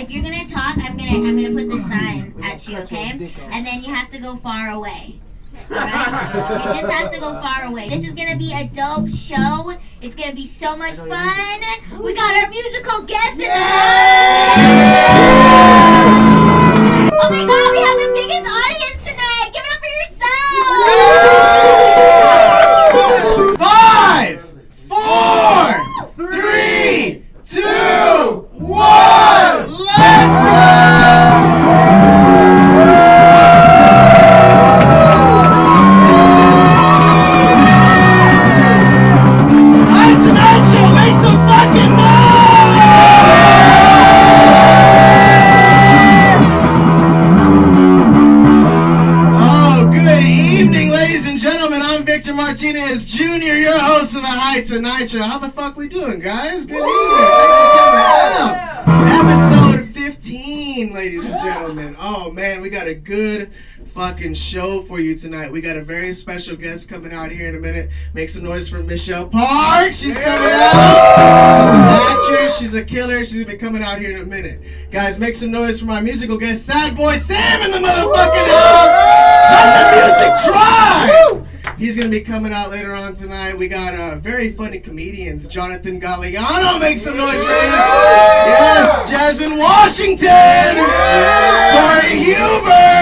If you're gonna talk, I'm gonna put the sign at you, okay? And then you have to go far away. Alright? You just have to go far away. This is gonna be a dope show. It's gonna be so much fun. We got our musical guest in the house. Oh my god, we have the biggest audience tonight. Give it up for yourself. 5, 4, 3, 2, 1. Let's go! Tonight show, make some fucking noise! Oh, good evening, ladies and gentlemen. I'm Martinez Jr, your host of the High Tonight Show. How the fuck we doing, guys? Good evening. Thanks for coming out. Episode 15, ladies and gentlemen. Oh man, we got a good fucking show for you tonight. We got a very special guest coming out here in a minute. Make some noise for Michelle Park. She's coming out. She's an actress. She's a killer. She's gonna be coming out here in a minute. Guys, make some noise for my musical guest, Sad Boy Sam, in the motherfucking house. Let the music try. He's going to be coming out later on tonight. We got very funny comedians. Jonathan Galliano, make some noise for him. Yes, Jasmine Washington. Corey Huber.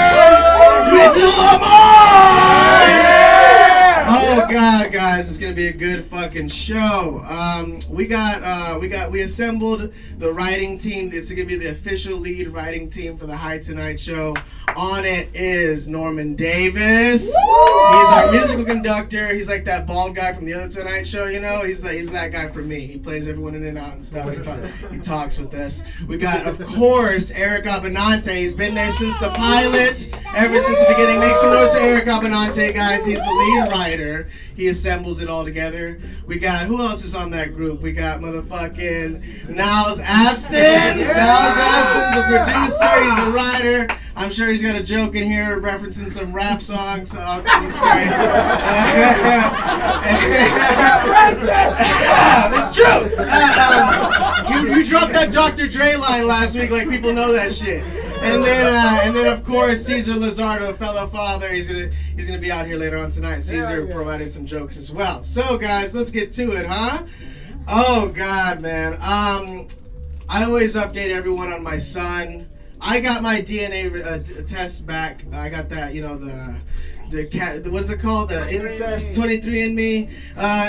Mitchell Lamar. Oh God, guys, it's gonna be a good fucking show. We assembled the writing team. It's gonna be the official lead writing team for the High Tonight Show. On it is Norman Davis. He's our musical conductor. He's like that bald guy from the other Tonight Show, you know. He's that guy for me. He plays everyone in and out and stuff. He talks with us. We got, of course, Eric Abbenante. He's been there since the pilot, ever since the beginning. Make some noise for Eric Abbenante, guys. He's the lead writer. He assembles it all together. We got, who else is on that group? We got motherfucking Niles Abston. Niles Abston's a producer. He's a writer. I'm sure he's got a joke in here referencing some rap songs. So he's great. It's true. You dropped that Dr. Dre line last week, like people know that shit. And then of course Caesar Lizardo, fellow father, he's gonna be out here later on tonight. Caesar provided some jokes as well. So guys, let's get to it, huh? Oh God, man. I always update everyone on my son. I got my DNA test back. I got that, you know, the what is it called? The incest 23andMe.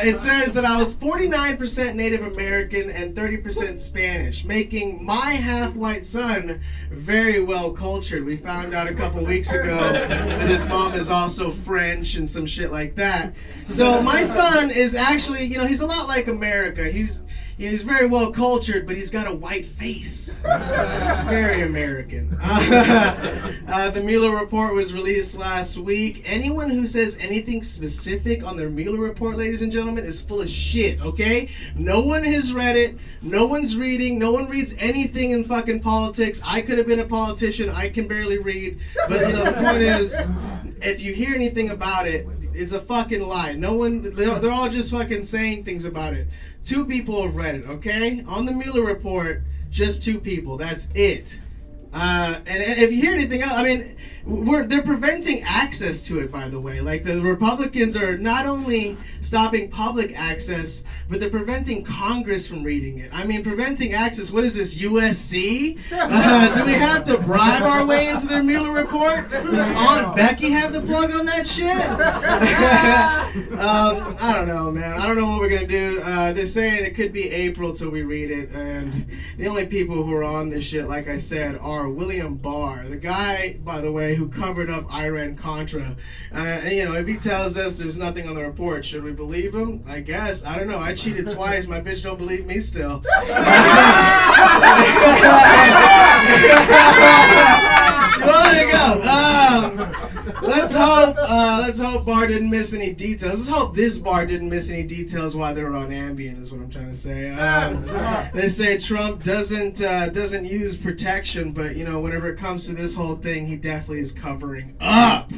It says that I was 49% Native American and 30% Spanish, making my half-white son very well cultured. We found out a couple weeks ago that his mom is also French and some shit like that. So my son is actually, you know, he's a lot like America. He's very well cultured, but he's got a white face. Very American. The Mueller report was released last week. Anyone who says anything specific on their Mueller report, ladies and gentlemen, is full of shit, okay? No one has read it. No one's reading. No one reads anything in fucking politics. I could have been a politician. I can barely read. But, you know, the point is, if you hear anything about it, it's a fucking lie. No one, they're all just fucking saying things about it. 2 people have read it, okay? On the Mueller report, just 2 people. That's it. And if you hear anything else, I mean, they're preventing access to it, by the way. Like, the Republicans are not only stopping public access, but they're preventing Congress from reading it. I mean, preventing access, what is this, USC? Do we have to bribe our way into their Mueller report? Does Aunt Becky have the plug on that shit? I don't know, man. I don't know what we're going to do. They're saying it could be April till we read it, and the only people who are on this shit, like I said, are William Barr, the guy, by the way, who covered up Iran-Contra. And, you know, if he tells us there's nothing on the report, should we believe him? I guess. I don't know. I cheated twice. My bitch don't believe me still. She wanted to go. Let's hope Barr didn't miss any details. Let's hope this bar didn't miss any details while they were on Ambien, is what I'm trying to say. They say Trump doesn't use protection, but whenever it comes to this whole thing, he definitely is covering up.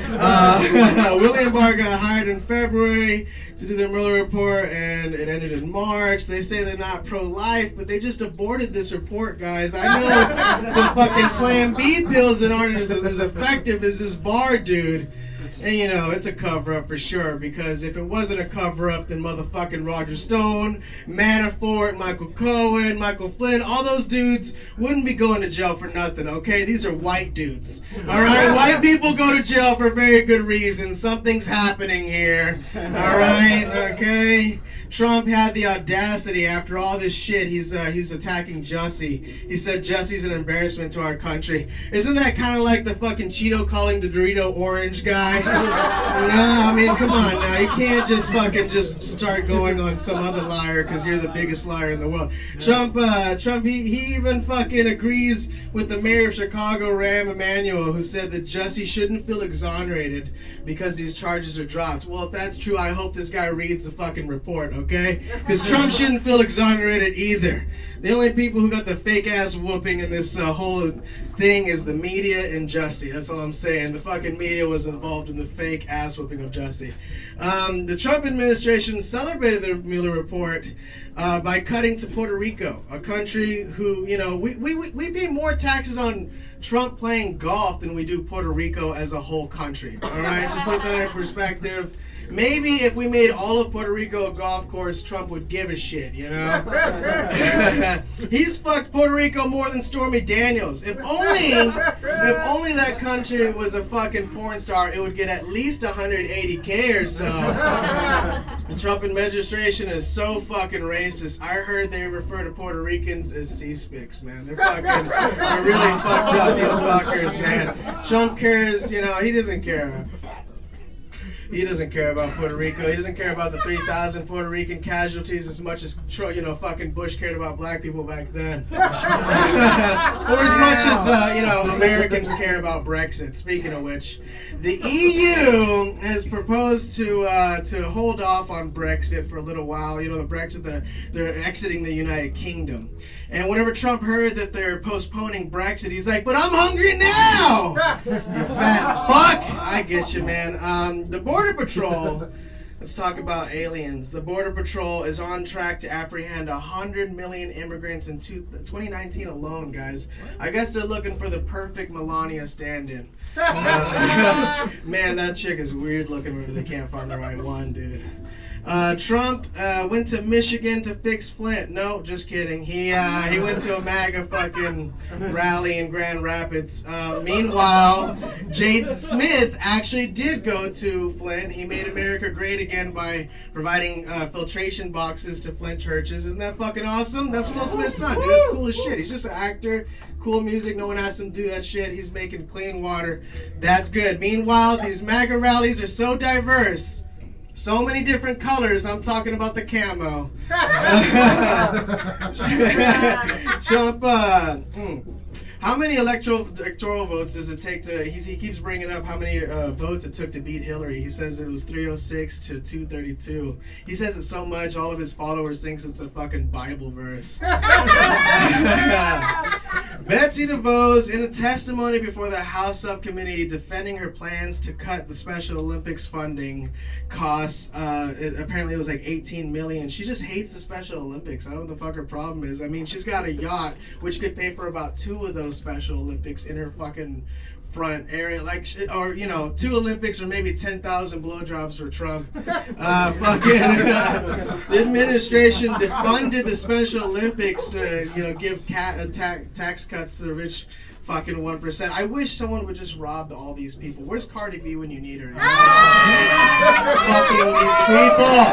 William Barr got hired in February to do their Mueller report, and it ended in March. They say they're not pro-life, but they just aborted this report, guys. I know some fucking Plan B pills that aren't as effective as this Barr dude. And it's a cover-up for sure, because if it wasn't a cover-up, then motherfucking Roger Stone, Manafort, Michael Cohen, Michael Flynn, all those dudes wouldn't be going to jail for nothing, okay? These are white dudes, all right? White people go to jail for very good reasons. Something's happening here, all right? Okay? Trump had the audacity, after all this shit, he's attacking Jussie. He said Jussie's an embarrassment to our country. Isn't that kind of like the fucking Cheeto calling the Dorito orange guy? No, I mean, come on now. You can't just start going on some other liar because you're the biggest liar in the world. Trump, he even fucking agrees with the mayor of Chicago, Rahm Emanuel, who said that Jussie shouldn't feel exonerated because these charges are dropped. Well, if that's true, I hope this guy reads the fucking report, okay? Because Trump shouldn't feel exonerated either. The only people who got the fake ass whooping in this whole thing is the media and Jussie. That's all I'm saying. The fucking media was involved in the fake ass whooping of Jussie. The Trump administration celebrated the Mueller report by cutting to Puerto Rico, a country who, we pay more taxes on Trump playing golf than we do Puerto Rico as a whole country. All right, just put that in perspective. Maybe if we made all of Puerto Rico a golf course, Trump would give a shit, He's fucked Puerto Rico more than Stormy Daniels. If only that country was a fucking porn star, it would get at least 180K or so. The Trump administration is so fucking racist. I heard they refer to Puerto Ricans as C-Spicks, man. They're really fucked up, these fuckers, man. Trump cares, he doesn't care. He doesn't care about Puerto Rico. He doesn't care about the 3,000 Puerto Rican casualties as much as, fucking Bush cared about black people back then. Or as much as, Americans care about Brexit. Speaking of which, the EU has proposed to hold off on Brexit for a little while. The Brexit, they're exiting the United Kingdom. And whenever Trump heard that they're postponing Brexit, he's like, but I'm hungry now! You fat fuck! I get you, man. The Border Patrol, let's talk about aliens. The Border Patrol is on track to apprehend 100 million immigrants in 2019 alone, guys. I guess they're looking for the perfect Melania stand-in. Man, that chick is weird looking whenever they can't find the right one, dude. Trump went to Michigan to fix Flint. No, just kidding. He went to a MAGA fucking rally in Grand Rapids. Meanwhile, Jade Smith actually did go to Flint. He made America great again by providing filtration boxes to Flint churches. Isn't that fucking awesome? That's Will Smith's son, dude. That's cool as shit. He's just an actor. Cool music. No one asked him to do that shit. He's making clean water. That's good. Meanwhile, these MAGA rallies are so diverse. So many different colors. I'm talking about the camo. Trump, how many electoral votes does it take to, he keeps bringing up how many votes it took to beat Hillary. He says it was 306 to 232. He says it so much, all of his followers thinks it's a fucking Bible verse. Betsy DeVos, in a testimony before the House Subcommittee defending her plans to cut the Special Olympics funding costs, apparently it was like $18 million. She just hates the Special Olympics. I don't know what the fuck her problem is. I mean, she's got a yacht, which could pay for about 2 of those Special Olympics in her fucking front area, like, or 2 Olympics or maybe 10,000 blowjobs for Trump. The administration defunded the Special Olympics to give tax cuts to the rich fucking 1%. I wish someone would just rob all these people. Where's Cardi B when you need her? Fucking these people.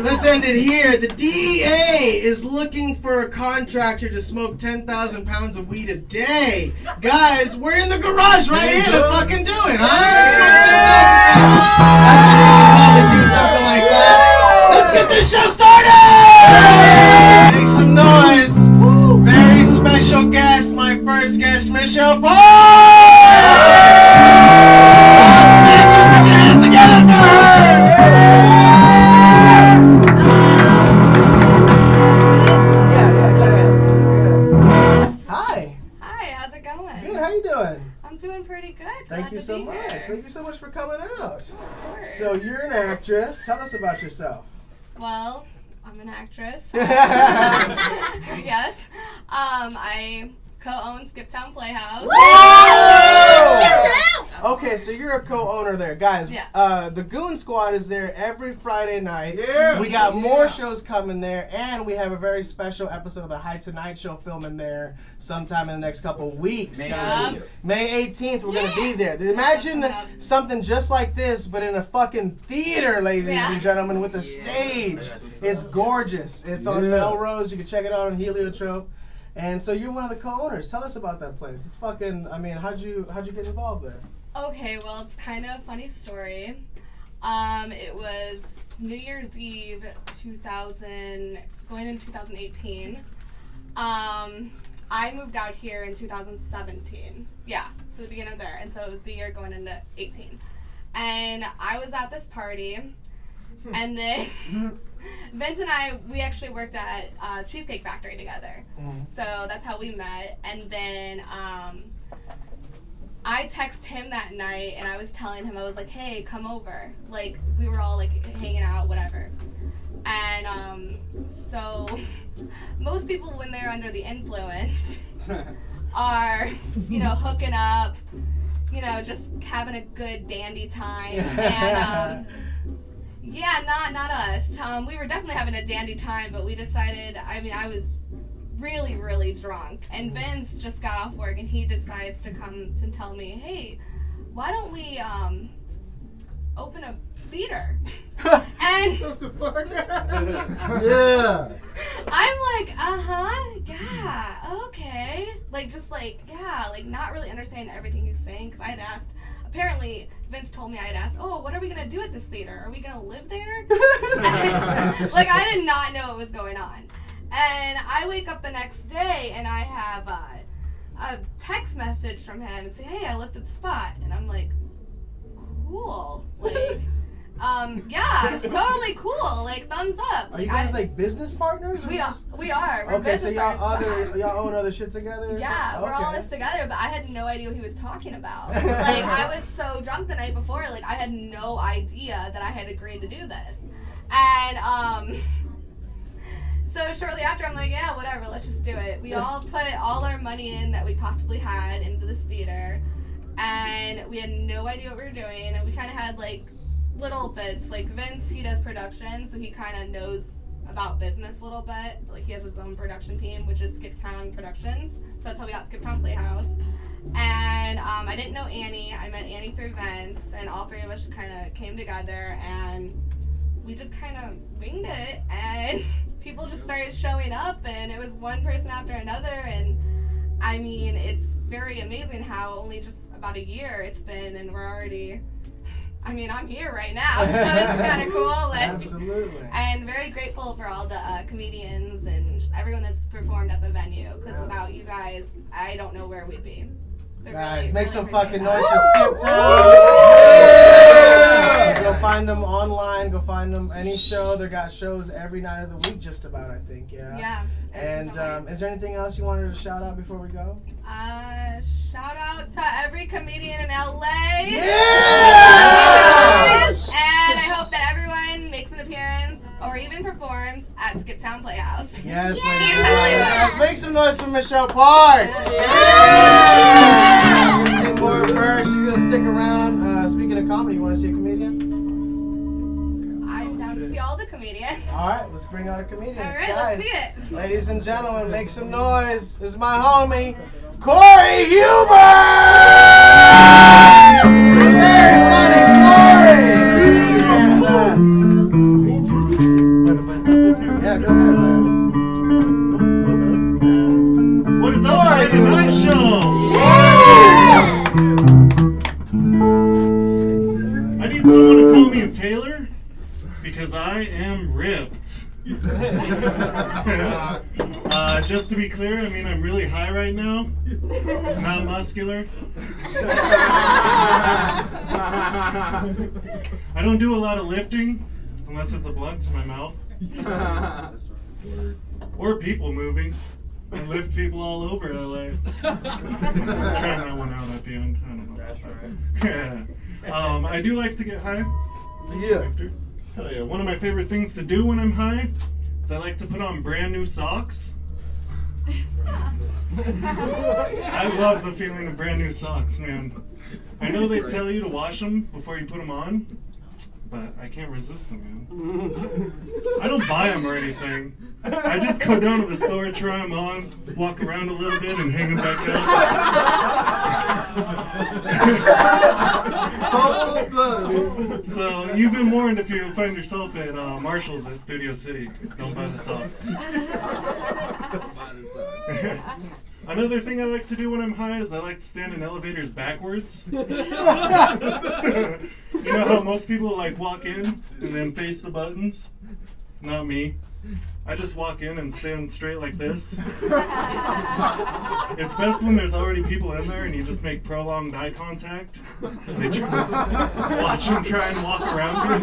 Let's end it here. The DEA is looking for a contractor to smoke 10,000 pounds of weed a day. Guys, we're in the garage right here. Let's fucking do it, huh? Let's smoke 10,000 pounds. I think we can probably do something like that. Let's get this show started! Make some noise. Very special guest, my first guest, Michelle Paul! you so much. Thank you so much for coming out. Of course. So you're an actress. Tell us about yourself. Well, I'm an actress. Yes. I co-own Skiptown Playhouse. Okay, so you're a co-owner there. Guys, Yeah. the Goon Squad is there every Friday night. Yeah. We got more shows coming there, and we have a very special episode of the High Tonight Show filming there sometime in the next couple weeks, guys. May 18th, we're going to be there. Imagine something just like this, but in a fucking theater, ladies and gentlemen, with a stage. It's gorgeous. It's on Melrose. You can check it out on Heliotrope. And so you're one of the co-owners. Tell us about that place. It's fucking, I mean, how'd you get involved there? Okay, well, it's kind of a funny story. It was New Year's Eve 2000, going into 2018. I moved out here in 2017. Yeah, so the beginning of there. And so it was the year going into 18. And I was at this party, and then Vince and I, we actually worked at Cheesecake Factory together. So that's how we met. And then I texted him that night, and I was telling him, I was like, hey, come over. Like, we were all, like, hanging out, whatever. And so most people, when they're under the influence, are, you know, hooking up, you know, just having a good dandy time. And yeah, not us. We were definitely having a dandy time, but we decided, I mean, I was really, really drunk. And Vince just got off work, and he decides to come to tell me, hey, why don't we open a theater? And Yeah. I'm like, yeah, okay. Like, just like, yeah, like not really understanding everything he's saying, because I had asked, apparently Vince told me, I had asked, oh, what are we going to do at this theater? Are we going to live there? Like, I did not know what was going on. And I wake up the next day, and I have a text message from him and say, hey, I looked at the spot. And I'm like, cool. Like, yeah, it's totally cool. Like, thumbs up. Are you guys like business partners? We are. We're okay, so business partners. y'all own other shit together? Yeah, we're all in this together, but I had no idea what he was talking about. Like, I was so drunk the night before, like, I had no idea that I had agreed to do this. And, so shortly after, I'm like, yeah, whatever, let's just do it. We all put all our money in that we possibly had into this theater, and we had no idea what we were doing, and we kind of had, like, little bits. Like, Vince, he does production, so he kind of knows about business a little bit. Like, he has his own production team, which is Skiptown Productions, so that's how we got Skiptown Playhouse. And I didn't know Annie. I met Annie through Vince, and all three of us just kind of came together, and we just kind of winged it, and people just started showing up, and it was one person after another. And I mean, it's very amazing how only just about a year it's been, and we're already, I mean, I'm here right now, so it's kind of cool. Like, absolutely. And very grateful for all the comedians and just everyone that's performed at the venue, because without you guys, I don't know where we'd be. So Guys, really, make really some appreciate fucking that. noise for Skiptown. Yeah! Go find them online. Go find them any show. They got shows every night of the week, just about, I think. Yeah. Yeah. And is there anything else you wanted to shout out before we go? Shout out to every comedian in LA. Yeah! And I hope that everyone makes an appearance or even performs at Skiptown Playhouse. Yes, Yay! ladies and gentlemen. Guys, make some noise for Michelle Parks. Yeah. We're gonna see more of her. She's gonna stick around. Speaking of comedy, you want to see a comedian? I'm down to see all the comedians. All right, let's bring out a comedian. All right, Guys, let's see it. ladies and gentlemen, make some noise. This is my homie, Corey Huber! Very funny, Corey! Mind if I set this here? Yeah, go ahead, man. What is up, the night show? I need someone to call me a tailor because I am ripped. Just to be clear, I mean, I'm really high right now, not muscular. I don't do a lot of lifting unless it's a blunt to my mouth or people moving. I lift people all over LA. Trying that one out at the end. I don't know. That's right. I do like to get high. Yeah. Victor. Hell yeah. One of my favorite things to do when I'm high is I like to put on brand new socks. I love the feeling of brand new socks, man. I know they tell you to wash them before you put them on, but I can't resist them, man. I don't buy them or anything. I just go down to the store, try them on, walk around a little bit, and hang them back up. So you've been warned if you find yourself at Marshall's at Studio City. Don't buy the socks. Another thing I like to do when I'm high is I like to stand in elevators backwards. You know how most people like walk in and then face the buttons? Not me. I just walk in and stand straight like this. It's best when there's already people in there and you just make prolonged eye contact. Watch them try and walk around me.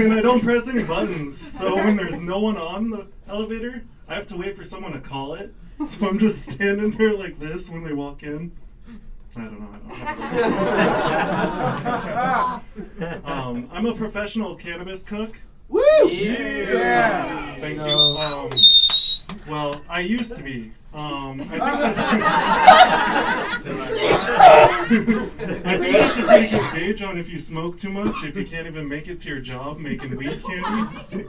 And I don't press any buttons. So when there's no one on the elevator, I have to wait for someone to call it. So I'm just standing there like this when they walk in. I don't know. I'm a professional cannabis cook. Woo! Yeah. Thank you. Well, I used to be. I think that's a pretty good gauge on if you smoke too much, if you can't even make it to your job making weed candy.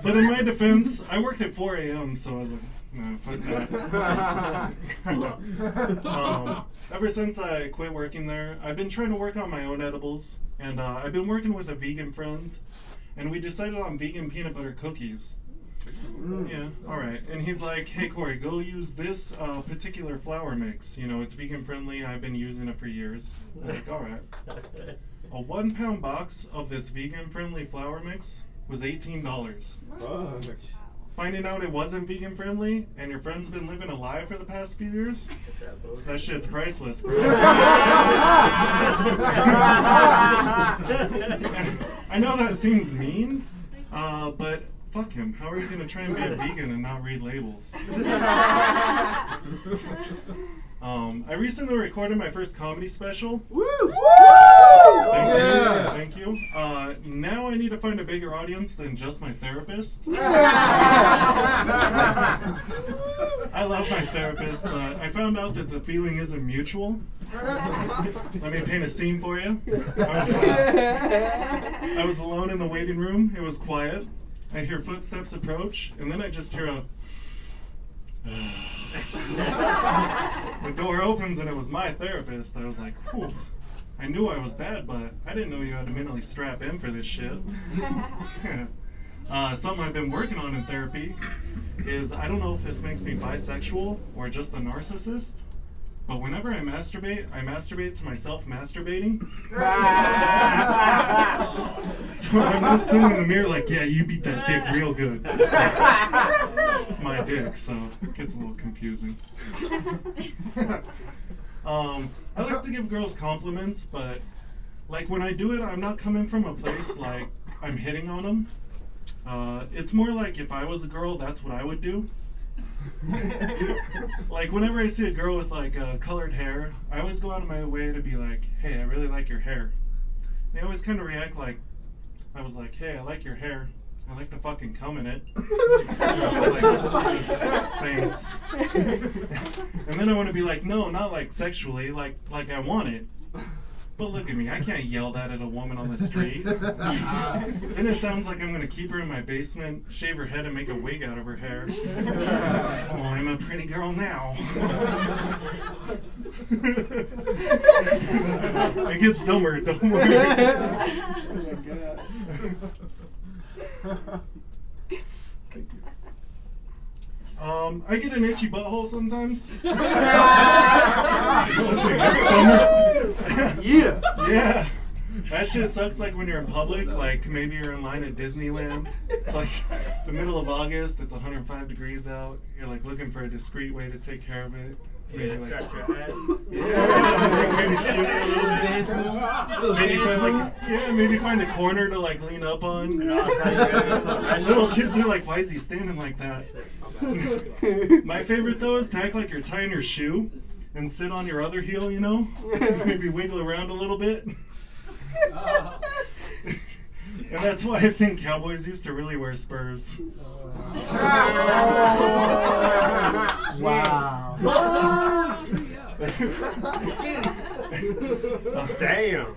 But in my defense, I worked at 4 a.m., so I was like, no, fuck that. Ever since I quit working there, I've been trying to work on my own edibles, and I've been working with a vegan friend, and we decided on vegan peanut butter cookies. Yeah, alright. And he's like, hey Corey, go use this particular flour mix. You know, it's vegan friendly. I've been using it for years. I was like, alright. A 1 pound box of this vegan friendly flour mix was $18. Finding out it wasn't vegan friendly and your friend's been living a lie for the past few years, that shit's priceless, bro. I know that seems mean, but fuck him. How are you going to try and be a vegan and not read labels? I recently recorded my first comedy special. Woo! Thank you. Now I need to find a bigger audience than just my therapist. I love my therapist, but I found out that the feeling isn't mutual. Let me paint a scene for you. I was alone in the waiting room. It was quiet. I hear footsteps approach, and then I just hear a... The door opens and it was my therapist. I was like, whew. I knew I was bad, but I didn't know you had to mentally strap in for this shit. Something I've been working on in therapy is, I don't know if this makes me bisexual or just a narcissist, but whenever I masturbate to myself masturbating. So I'm just sitting in the mirror like, yeah, you beat that dick real good. It's my dick, so it gets a little confusing. I like to give girls compliments, but like when I do it, I'm not coming from a place like I'm hitting on them. It's more like if I was a girl, that's what I would do. Like whenever I see a girl with like colored hair, I always go out of my way to be like, hey, I really like your hair. They always kind of react like I was like, hey, I like your hair. I like to fucking cum in it. I was like, thanks. And then I want to be like, no, not like sexually, like I want it. But look at me, I can't yell that at a woman on the street. Then it sounds like I'm going to keep her in my basement, shave her head, and make a wig out of her hair. Oh, I'm a pretty girl now. It gets dumber, don't worry. Oh my god. I get an itchy butthole sometimes. Yeah. Yeah. That shit sucks like when you're in public, like maybe you're in line at Disneyland. It's like the middle of August, it's 105 degrees out. You're like looking for a discreet way to take care of it. Maybe Yeah, like, scratch your ass. maybe shoot it a little bit. Dance move. Little Maybe dance find move. like, yeah, maybe find a corner to like lean up on. No, it's not even- Little kids are like, why is he standing like that? My favorite though is to act like you're tying your shoe and sit on your other heel, you know? Maybe wiggle around a little bit. And that's why I think cowboys used to really wear spurs. Wow. Damn.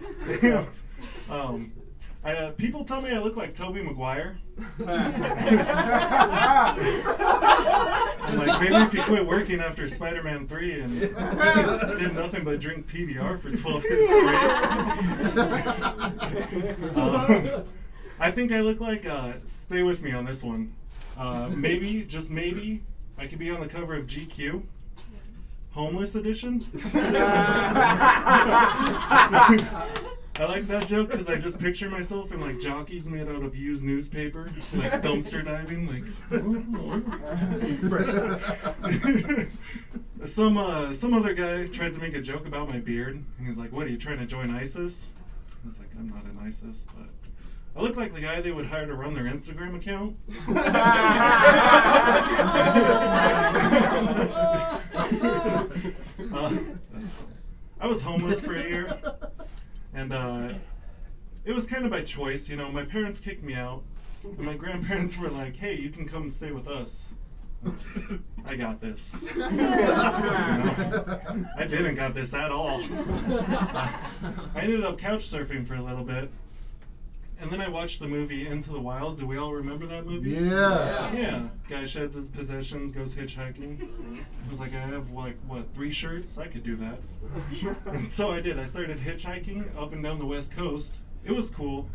People tell me I look like Tobey Maguire. I'm like, maybe if you quit working after Spider-Man 3 and did nothing but drink PBR for 12 years straight. I think I look like, stay with me on this one. Maybe, just maybe, I could be on the cover of GQ. Homeless edition. I like that joke because I just picture myself in like jockeys made out of used newspaper, like dumpster diving, like. Some other guy tried to make a joke about my beard, and he's like, "What, are you trying to join ISIS?" I was like, "I'm not in ISIS, but I look like the guy they would hire to run their Instagram account." I was homeless for a year. And it was kind of by choice, you know. My parents kicked me out, and my grandparents were like, "Hey, you can come stay with us." I got this. You know? I didn't got this at all. I ended up couch surfing for a little bit, and then I watched the movie Into the Wild. Do we all remember that movie? Yeah. Yeah. Guy sheds his possessions, goes hitchhiking. I was like, I have like, what, 3 shirts? I could do that. And so I did. I started hitchhiking up and down the West Coast. It was cool.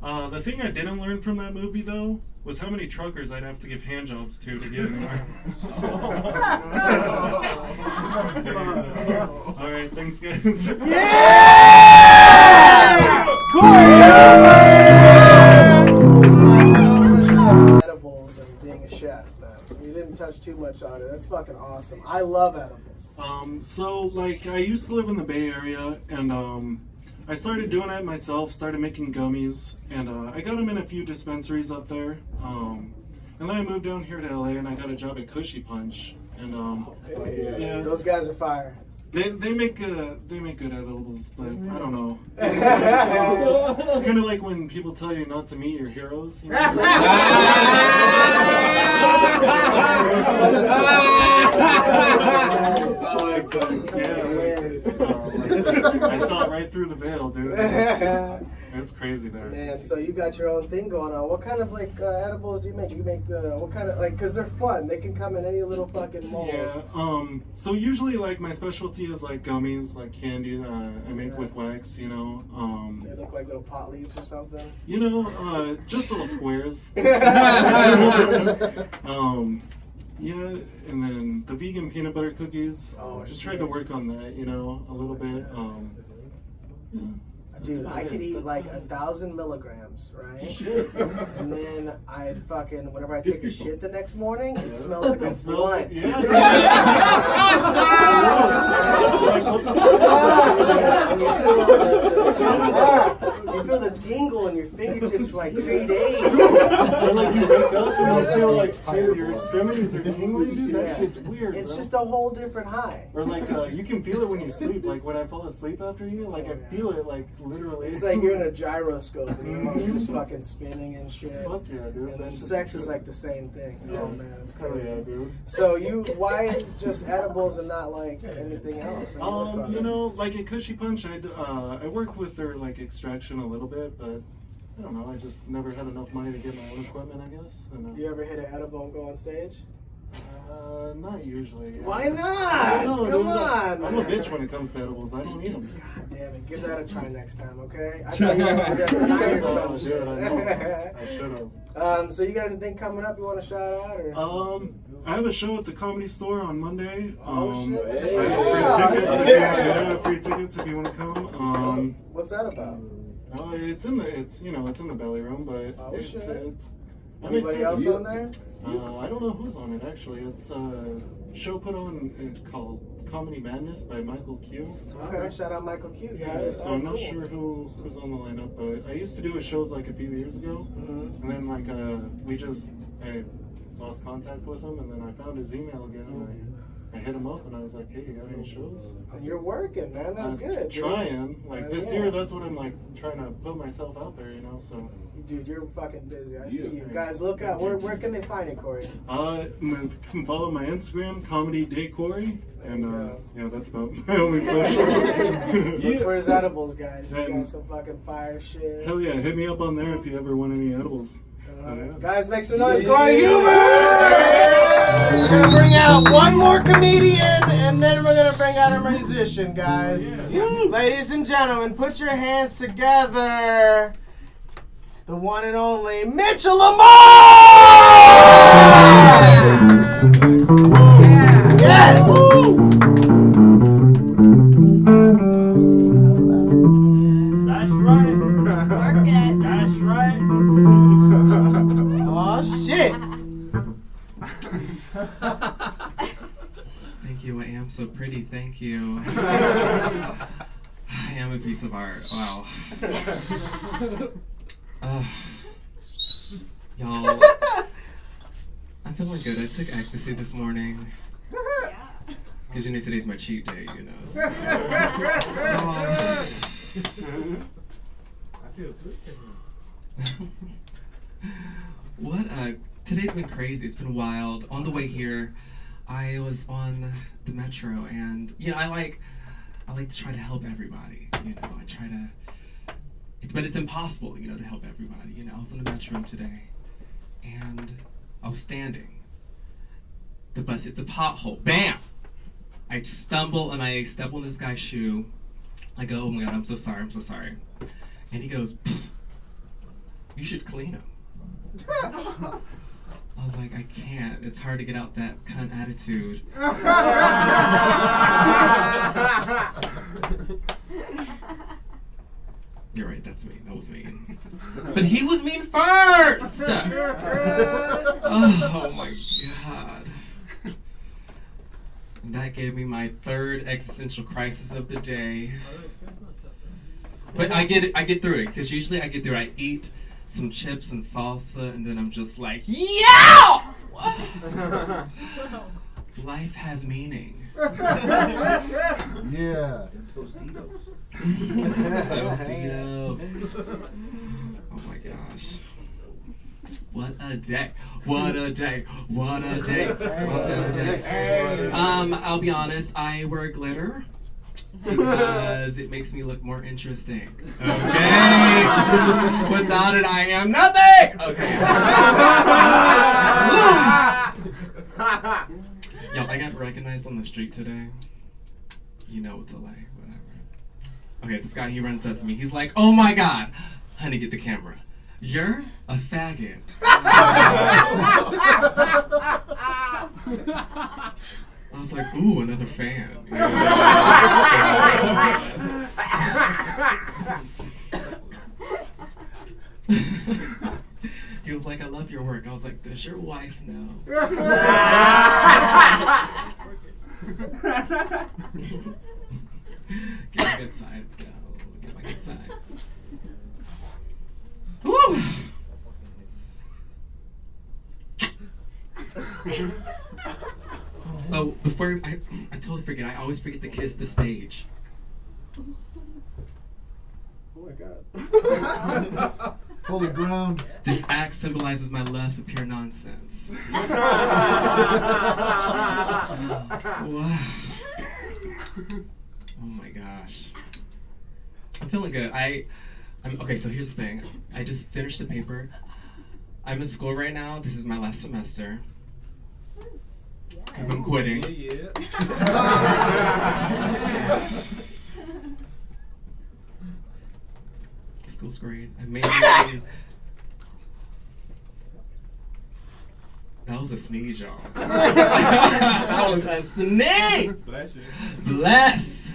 The thing I didn't learn from that movie, though, was how many truckers I'd have to give handjobs to get anywhere. All right, thanks, guys. Edibles and being a chef, man. You didn't touch too much on it. That's fucking awesome. I love edibles. So like I used to live in the Bay Area, and I started doing it myself, started making gummies, and I got them in a few dispensaries up there. And then I moved down here to LA, and I got a job at Cushy Punch, and yeah, Those guys are fire. they make good edibles, but I don't know. It's kind of like when people tell you not to meet your heroes. You know? I like that. Yeah, I saw it right through the veil, dude. It's crazy there. Man, so you got your own thing going on. What kind of like edibles do you make? You make what kind of like? Cause they're fun. They can come in any little fucking mold. Yeah. So usually like my specialty is like gummies, like candy. I make with wax. You know. They look like little pot leaves or something. You know, just little squares. Yeah, and then the vegan peanut butter cookies. Oh, I tried to work on that, you know, a little bit. Yeah. Dude, I could eat like 1,000 milligrams, right? Shit. And then I'd fucking, whenever I take a shit the next morning, it smells like a blunt. Yeah. And you feel the tingle in your fingertips for like 3 days. Or like you wake up and you feel like your extremities are tingling, dude. That Yeah. shit's weird. It's bro. just a whole different high. Or like you can feel it when you sleep. Like when I fall asleep after you, like I feel it like literally. It's like you're in a gyroscope and your mom's just fucking spinning and shit. Fuck yeah, dude. And That then shit's sex is good. like the same thing. Yeah. Oh man, it's Hell crazy. yeah, dude. So why just edibles and not like anything else? Any other You products? know, like at Cushy Punch, I worked with their like extraction a little bit, but I don't know. I just never had enough money to get my own equipment, I guess. And, Do you ever hit an edible and go on stage? not usually. Yeah. Why not? I don't know, Come dude. on. I'm a bitch when it comes to edibles. I don't eat them. God damn it. Give that a try next time, okay? I thought you were going to tonight or Oh, some dude, shit. I know. I should have. So you got anything coming up you want to shout out? Or? I have a show at the Comedy Store on Monday. Oh, shit. I have free tickets if you want to come. What's that about? It's in the belly room, but Oh, it's shit. I'm Anybody excited. else on there? I don't know who's on it actually. It's a show put on called Comedy Madness by Michael Q. Okay, shout out Michael Q, Yeah, guys. so I'm not sure who's on the lineup, but I used to do his shows like a few years ago, and then like I lost contact with him, and then I found his email again, and I hit him up, and I was like, hey, you got any shows? And you're working, man. That's good. Dude. Trying. Like this year, that's what I'm like trying to put myself out there, you know. So. Dude, you're fucking busy. I see you guys. Look out. Where can they find you, Corey? You can follow my Instagram, Comedy Day Corey, and yeah, that's about my only social. Look for his edibles, guys. He's got some fucking fire shit. Hell yeah, hit me up on there if you ever want any edibles. Guys, make some noise, Corey Huber! We're gonna bring out one more comedian, and then we're gonna bring out a musician, guys. Ladies and gentlemen, put your hands together. The one and only Mitchell Lamar! Yes! That's right. Work it. That's right. Oh, shit! Thank you. I am so pretty. Thank you. I am a piece of art. Wow. Y'all, I'm feeling good. I took ecstasy this morning. Because you know today's my cheat day, you know. So. What? Today's been crazy. It's been wild. On the way here, I was on the metro, and you know, I like to try to help everybody. You know, I try to. But it's impossible, you know, to help everybody. You know, I was on the metro today, and I was standing. The bus hits a pothole. Bam! I stumble and I step on this guy's shoe. I go, oh my God, I'm so sorry. And he goes, you should clean him. I was like, I can't. It's hard to get out that cunt attitude. You're right, that's me. That was mean. But he was mean first! Oh my God. And that gave me my third existential crisis of the day. But I get through it, because usually I get through it. I eat some chips and salsa, and then I'm just like, yeah! Life has meaning. Yeah. Tostitos. Oh my gosh. What a day. What a day. What a day. What a day. I'll be honest, I wear glitter because it makes me look more interesting. Okay? Without it, I am nothing! Okay. Yo, I got recognized on the street today. You know it's a lie, whatever. Okay, this guy, he runs up to me. He's like, oh my God. Honey, get the camera. You're a faggot. I was like, ooh, another fan. You know? He was like, I love your work. I was like, does your wife know? Get my good side, go. Get my good side. Woo! Oh, before I totally forget. I always forget to kiss the stage. Oh my God. Holy ground. This act symbolizes my love for pure nonsense. Wow. Oh my gosh. I'm feeling good. I'm okay, so here's the thing. I just finished a paper. I'm in school right now. This is my last semester. Because I'm quitting. School's great. I made it. That was a sneeze, y'all. That was a sneeze! Bless you. Bless!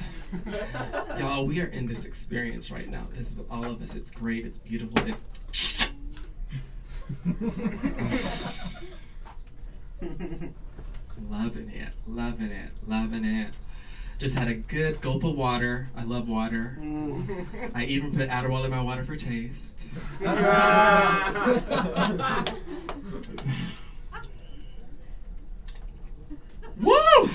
Y'all, we are in this experience right now. This is all of us. It's great. It's beautiful. It's... Loving it, loving it, loving it. Just had a good gulp of water. I love water. I even put Adderall in my water for taste. Woo!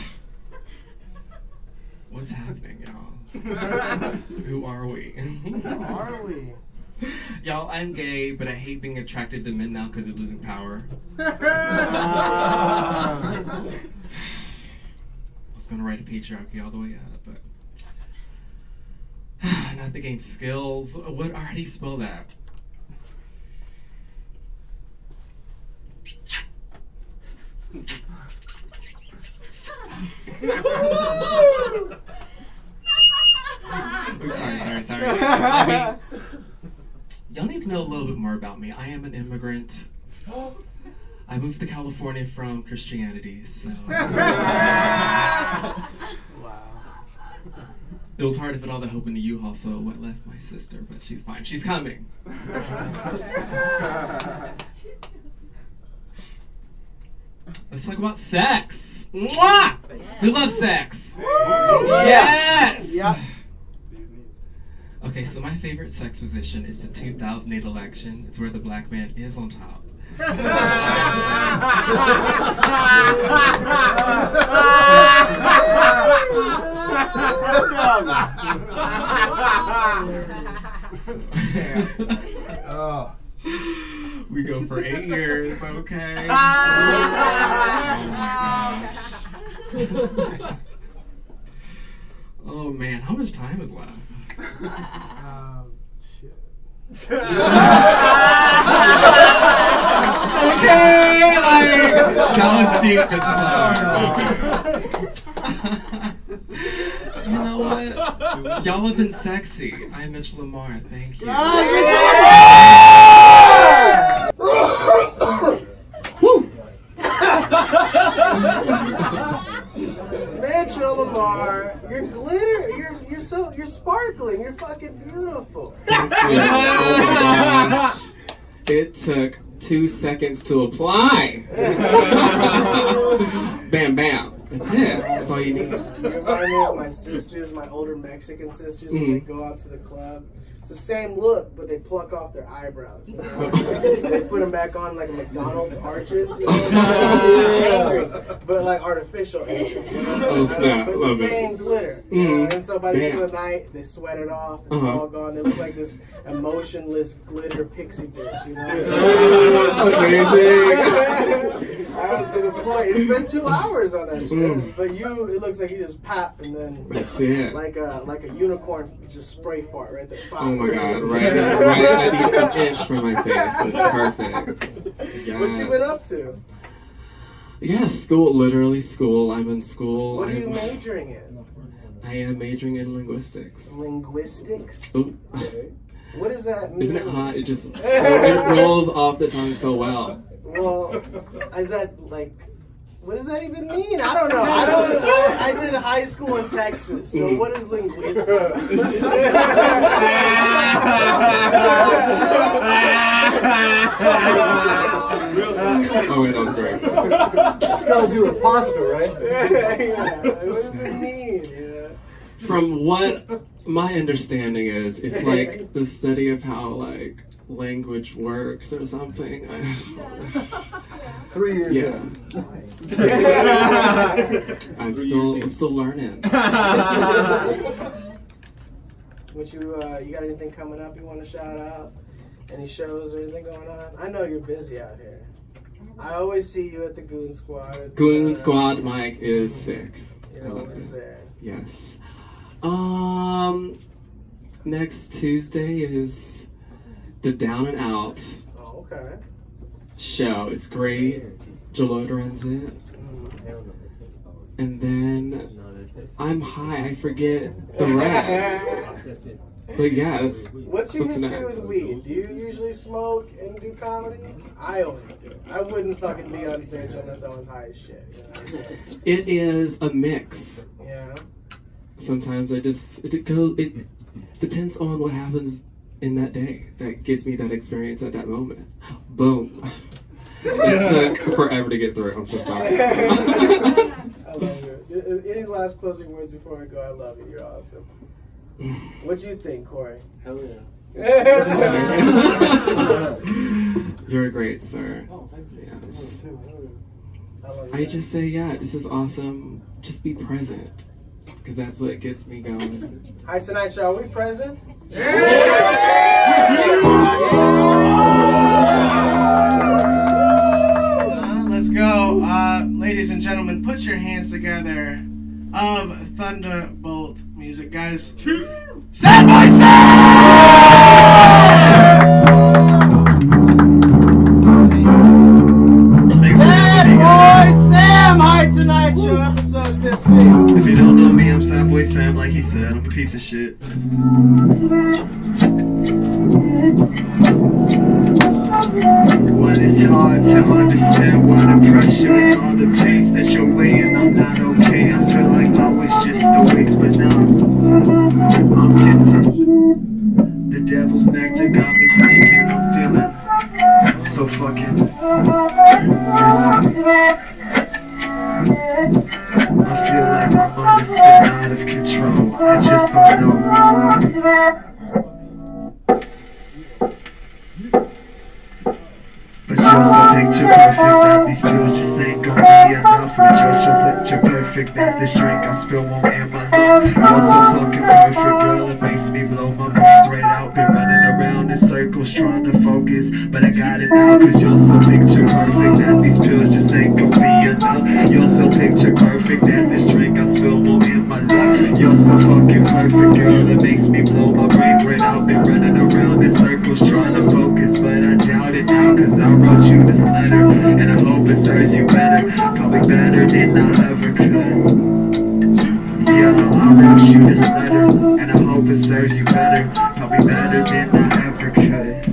What's happening, y'all? Who are we? Who are we? Y'all, I'm gay, but I hate being attracted to men now because of losing power. I was gonna write a patriarchy all the way up, but not to gain skills. What? How do you spell that? Oops, sorry. I mean, y'all need to know a little bit more about me. I am an immigrant. I moved to California from Christianity, so. Wow. It was hard to fit all the hope in the U-Haul, so what left my sister, but she's fine. She's coming. Let's talk about sex. Mwah! Who loves sex? Yes! Yep. Okay, so my favorite sex position is the 2008 election. It's where the black man is on top. Oh. We go for 8 years, okay? Oh my gosh. Oh man, how much time is left? Shit. Okay, like, that was deep as fuck. You know what? Y'all have been sexy. I'm Mitch Lamar. Thank you. Mitchell Lamar, you're glitter. You're sparkling. You're fucking beautiful. Thank you. Oh my gosh. It took 2 seconds to apply. Bam, bam. That's it. That's all you need. You remind me of my sisters, my older Mexican sisters, when they go out to the club. It's the same look, but they pluck off their eyebrows. You know? They put them back on like McDonald's arches, you know? Angry, but like artificial angry. You know? Oh, snap. But Love the it. same glitter. You know? And so by the end of the night, they sweat it off. It's all gone. They look like this emotionless glitter pixie bitch, you know? Amazing. I was to the point. You spent 2 hours on that shit, but it looks like you just popped and then That's it. like a unicorn just spray fart right there. Oh my god, right an inch from my face. It's perfect. Yes. What you been up to? Yeah, school, literally school. I'm in school. What are you majoring in? I am majoring in linguistics. Linguistics? Ooh. What does that mean? Isn't it hot? It just it rolls off the tongue so well. Well, is that like, what does that even mean? I don't know. I did high school in Texas, so what is linguistics? Oh wait, that was great. It's gotta do with pasta, right? Yeah. What does it mean? Yeah. From what my understanding is, it's like the study of how like language works or something. 3 years Yeah. old. I'm still learning. What you got anything coming up you want to shout out? Any shows or anything going on? I know you're busy out here. I always see you at the Goon Squad. Goon Squad Mike is sick. You're always there. Yes. Next Tuesday is the Down and Out Oh, okay. show. It's great. Jalota runs it. And then I'm high. I forget the rest. But yeah, it's, What's your history next? with weed? Do you usually smoke and do comedy? I always do. I wouldn't fucking be on stage unless I was high as shit. You know? It is a mix. Yeah. Sometimes it depends on what happens in that day that gives me that experience at that moment. Boom. It took forever to get through. I'm so sorry. I love it. Any last closing words before we go? I love you. You're awesome. What'd you think, Corey? Hell yeah. You're a great sir. Oh, thank you. Yes. I love you. I just say, yeah, this is awesome. Just be present, because that's what gets me going. All right, tonight, y'all, are we present? Let's go. Ladies and gentlemen, put your hands together of Thunderbolt music, guys. Sad Boy Sam! Hi, Tonight Show, episode 15. If you don't know me, I'm Sad Boy Sam, like he said. I'm a piece of shit. Well, it's hard to understand why the pressure and all the pace that you're weighing. I'm not okay. I feel like I was just a waste, but now I'm tempted. The devil's nectar got me sinking. I'm feeling so fucking listen. I feel like my mind is spinning out of control. I just don't know. But you're so picture perfect that these pills just ain't gonna be enough. But you're so picture perfect that this drink I spill won't end my love. You're so fucking perfect, girl, it makes me blow my brains right out. Been running around in circles trying to focus, but I got it now. Cause you're so picture perfect that these pills just ain't gonna be enough. You're so picture perfect that this drink I spill won't end my love. You're so fucking perfect, girl, it makes me blow my brains right out. Been running around in circles trying to focus, but I doubt it now. Cause I wrote you this letter, and I hope it serves you better. Probably better than I ever could. Yeah, I wrote you this letter, and I hope it serves you better. Probably better than I ever could.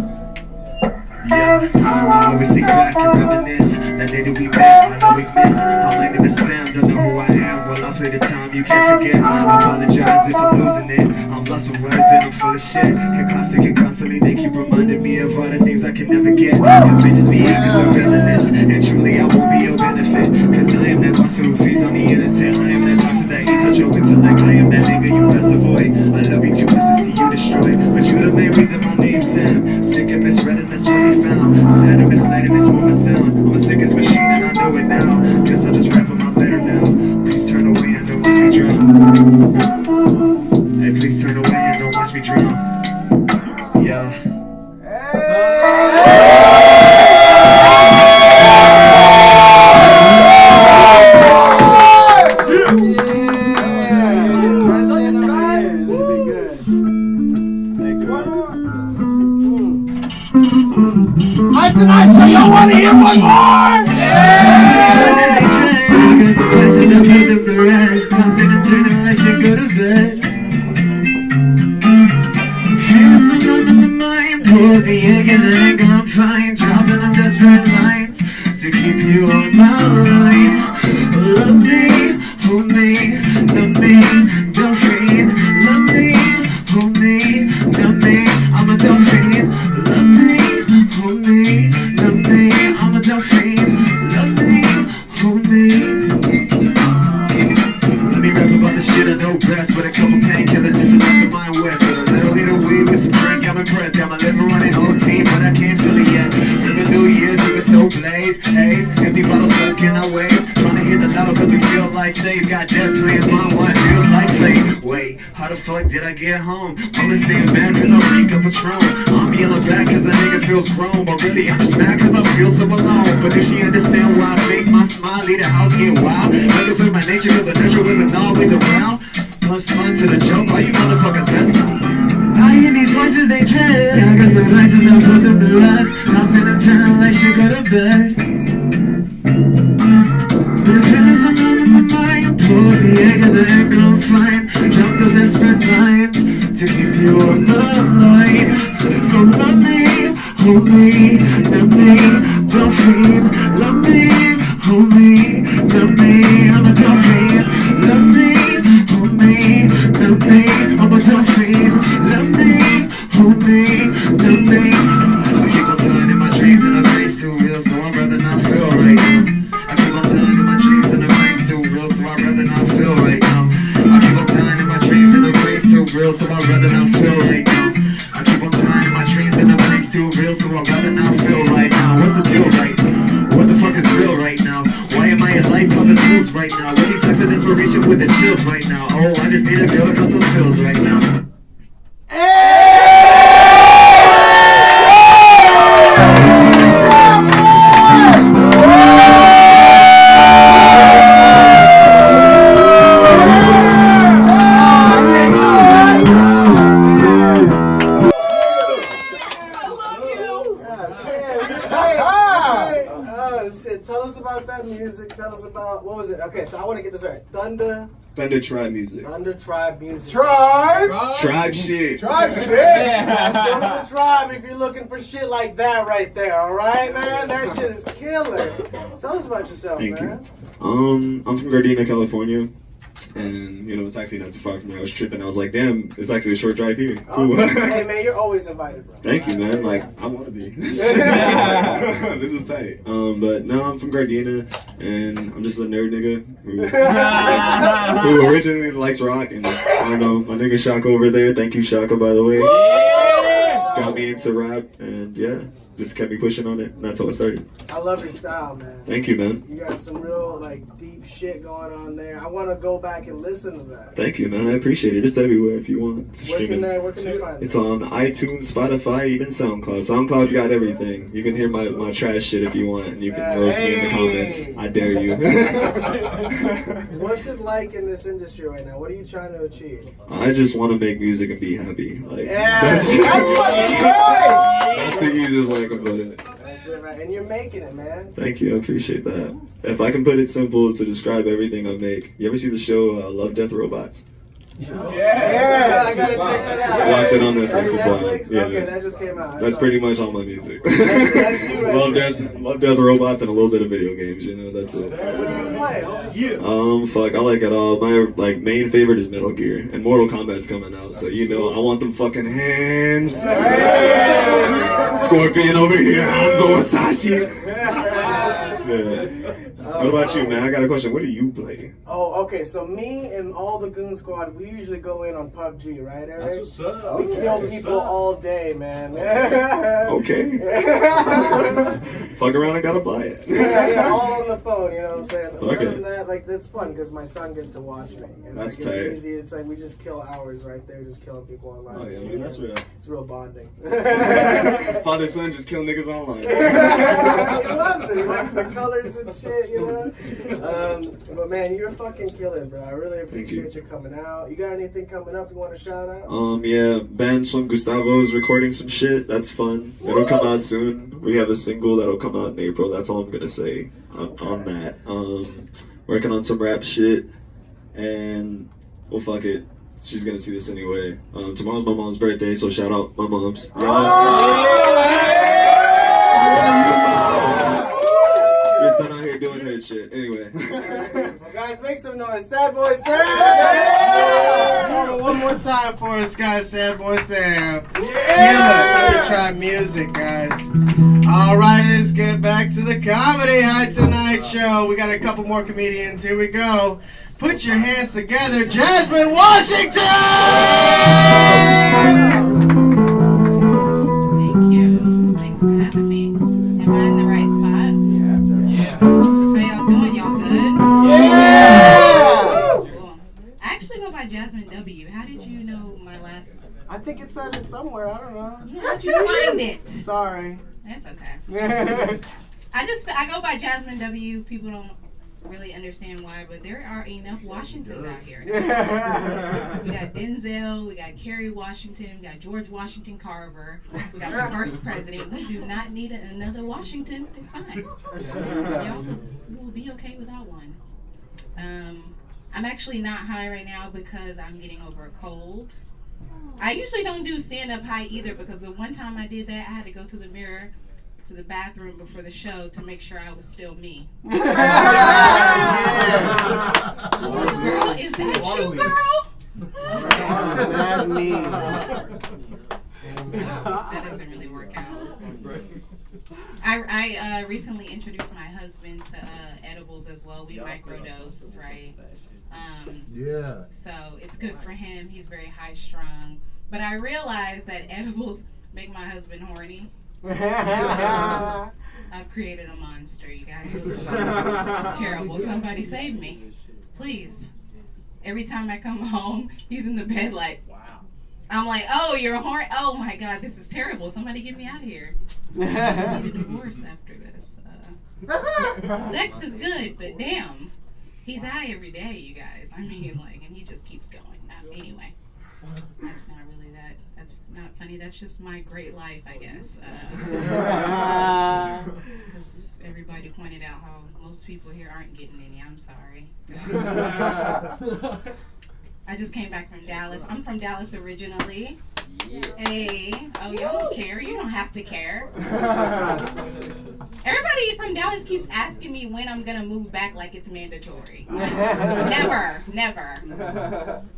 Yeah, I always think back and reminisce. That day that we met, I'd always miss. I'm like the Sam, don't know who I am. Well, off at the time, you can't forget. I apologize if I'm losing it. I'm lost with words and I'm full of shit. Hit classic and constantly they keep reminding me of all the things I can never get. Cause bitches be acting so villainous, and truly I won't be your benefit. Cause I am that monster who feeds on the innocent. I am that toxic that eats at your intellect. I am that nigga you best avoid. I love you too much to see you destroyed, but you the main reason my name's Sam. Sick and misread and that's what they found. Sad and misled and it's what my sound. I'm a sickest machine and I know it now. Guess I'll just rap on my letter now. Please turn away and don't watch me drown. Hey, please turn away and don't watch me drown. Yeah. Hi, Tonight Show, y'all want to hear one more? Tossing and turning like she go to bed. Feeling so numb in the mind. Pull the egg and then I'm fine. Dropping on desperate lines to keep you on my line. Love me, hold me, love me, Delphine. Love me, hold me, love me, I'm a Delphine. Love me, hold me, love me, I'm a Delphine. Love me, hold me. Rap about the shit I know best, with a couple painkillers just to knock the mind west. With a little hit of weed with some drink, I'm impressed. Got my liver running OT, but I can't feel it yet. Remember New Year's, we were so blazed. Haze, empty bottles stuck in our waist. Trying to hit the lotto cause we feel like saves. Got dead plans, my one feels like fate. Wait, how the fuck did I get home? I'm just staying mad cause I rank up Patron. I'm yelling back cause a nigga feels grown, but really I'm just mad cause I feel so alone. But does she understand why I make my smile? Leave the house get wild. Brothers with my nature cause the nature wasn't always around. Punch fun to the joke, all you motherfuckers messing. I hear these voices they dread. I got some vices that put them to rest. Tossing and turning like she go to bed. Been feeling so numb in my mind. Pull the egg of the egg, I'm fine. Drop those desperate lines to keep you on my line. So love me, hold me, love me, Delphine. Love me, hold me, love me, I'm a Delphine. Love me, hold me, love me, I'm a Delphine. Love me, hold me, love me. I keep on doing in my dreams and the race too real, so I'd rather not so I'd rather not feel right now. I keep on dying in my dreams and everything's too real, so I'd rather not feel right now. What's the deal right now? What the fuck is real right now? Why am I in life on the tools right now? With these acts of inspiration with the chills right now. Oh, I just need a girl to cause some feels right now. Tell us about that music. Tell us about, what was it? Okay, so I want to get this right. Thunder Tribe music. Tribe music. Tribe shit. Tribe shit. Let's go to the Tribe if you're looking for shit like that right there. All right, man. That shit is killer. Tell us about yourself, Thank man. you. I'm from Gardena, California. And, you know, it's actually not too far from here. I was tripping. I was like, damn, it's actually a short drive here. Cool. Hey, man, you're always invited, bro. Thank you, man. Like, I want to be. This is tight. But no, I'm from Gardena, and I'm just a nerd nigga who originally likes rock. And I don't know, my nigga Shaka over there. Thank you, Shaka, by the way. Got me into rap, and yeah. Just kept me pushing on it, and that's how it started. I love your style, man. Thank you, man. You got some real, like, deep shit going on there. I want to go back and listen to that. Thank you, man. I appreciate it. It's everywhere if you want. Where can they find it? It's on iTunes, Spotify, even SoundCloud. SoundCloud's got everything. You can hear my trash shit if you want, and you can roast me in the comments. I dare you. What's it like in this industry right now? What are you trying to achieve? I just want to make music and be happy. Like, that's the easiest way I can put it. That's it, right? And you're making it, man. Thank you. I appreciate that. If I can put it simple to describe everything I make. You ever see the show Love, Death, Robots? Yeah, I gotta check that out. Watch it on Netflix. Yeah. Okay, that just came out. That's pretty much all my music. That's you, right? Love, Death, Robots, and a little bit of video games. You know, that's it. What do you play? Fuck, I like it all. My main favorite is Metal Gear, and Mortal Kombat's coming out, so you know I want them fucking hands. Scorpion over here, Hanzo Asashi. What about you, man? I got a question. What do you play? Oh, okay. So me and all the Goon Squad, we usually go in on PUBG, right, Eric? That's what's up. We kill people all day, man. Okay. Fuck around, I gotta buy it. Yeah, all on the phone, you know what I'm saying? Okay. Other than that, like, that's fun because my son gets to watch me. And That's like, it's tight. easy. It's like we just kill hours right there, just killing people online. Oh, yeah, man, that's real. It's real bonding. Father, son, just kill niggas online. He loves it. He likes the colors and shit, you know? But man, you're fucking killing, bro. I really appreciate you coming out. You got anything coming up you want to shout out? Yeah, band Swim Gustavo's recording some shit. That's fun. It'll come out soon. We have a single that'll come out in April. That's all I'm gonna say on that. Working on some rap shit, and well, fuck it. She's gonna see this anyway. Tomorrow's my mom's birthday, so shout out my moms. Your son out here doing hood shit. Anyway. Well, guys, make some noise. Sad Boy Sam! One more time for us, guys. Sad Boy Sam. Yeah! Try music, guys. All right, let's get back to the Comedy High Tonight show. We got a couple more comedians. Here we go. Put your hands together. Jasmine Washington! Thank you. Thanks for having me. Am I in the right spot? Yeah. How y'all doing? Y'all good? Yeah! Cool. I actually go by Jasmine W. How did you know my last? I think it said it somewhere. I don't know. Yeah, how'd you find it? Sorry. That's okay. I go by Jasmine W. People don't really understand why, but there are enough Washingtons out here. We got Denzel, we got Kerry Washington, we got George Washington Carver, we got the first president. We do not need another Washington. It's fine. Y'all will be okay without one. I'm actually not high right now because I'm getting over a cold. I usually don't do stand-up high either because the one time I did that, I had to go to the mirror, to the bathroom before the show to make sure I was still me. Girl, is that you, girl? Is that me? That doesn't really work out. I recently introduced my husband to edibles edibles as well. We microdose, right? Yeah. So it's good for him. He's very high strung. But I realized that edibles make my husband horny. I've created a monster, you guys. It's terrible. Somebody save me, please. Every time I come home, he's in the bed like, wow. I'm like, oh, you're horny. Oh my God, this is terrible. Somebody get me out of here. I need a divorce after this. Sex is good, but damn, he's high every day, you guys. I mean, like, and he just keeps going. Anyway, that's not really that. That's not funny. That's just my great life, I guess. Because everybody pointed out how most people here aren't getting any. I'm sorry. I just came back from Dallas. I'm from Dallas originally. Hey, oh, y'all don't care. You don't have to care. Everybody from Dallas keeps asking me when I'm gonna move back, like it's mandatory. Like, never.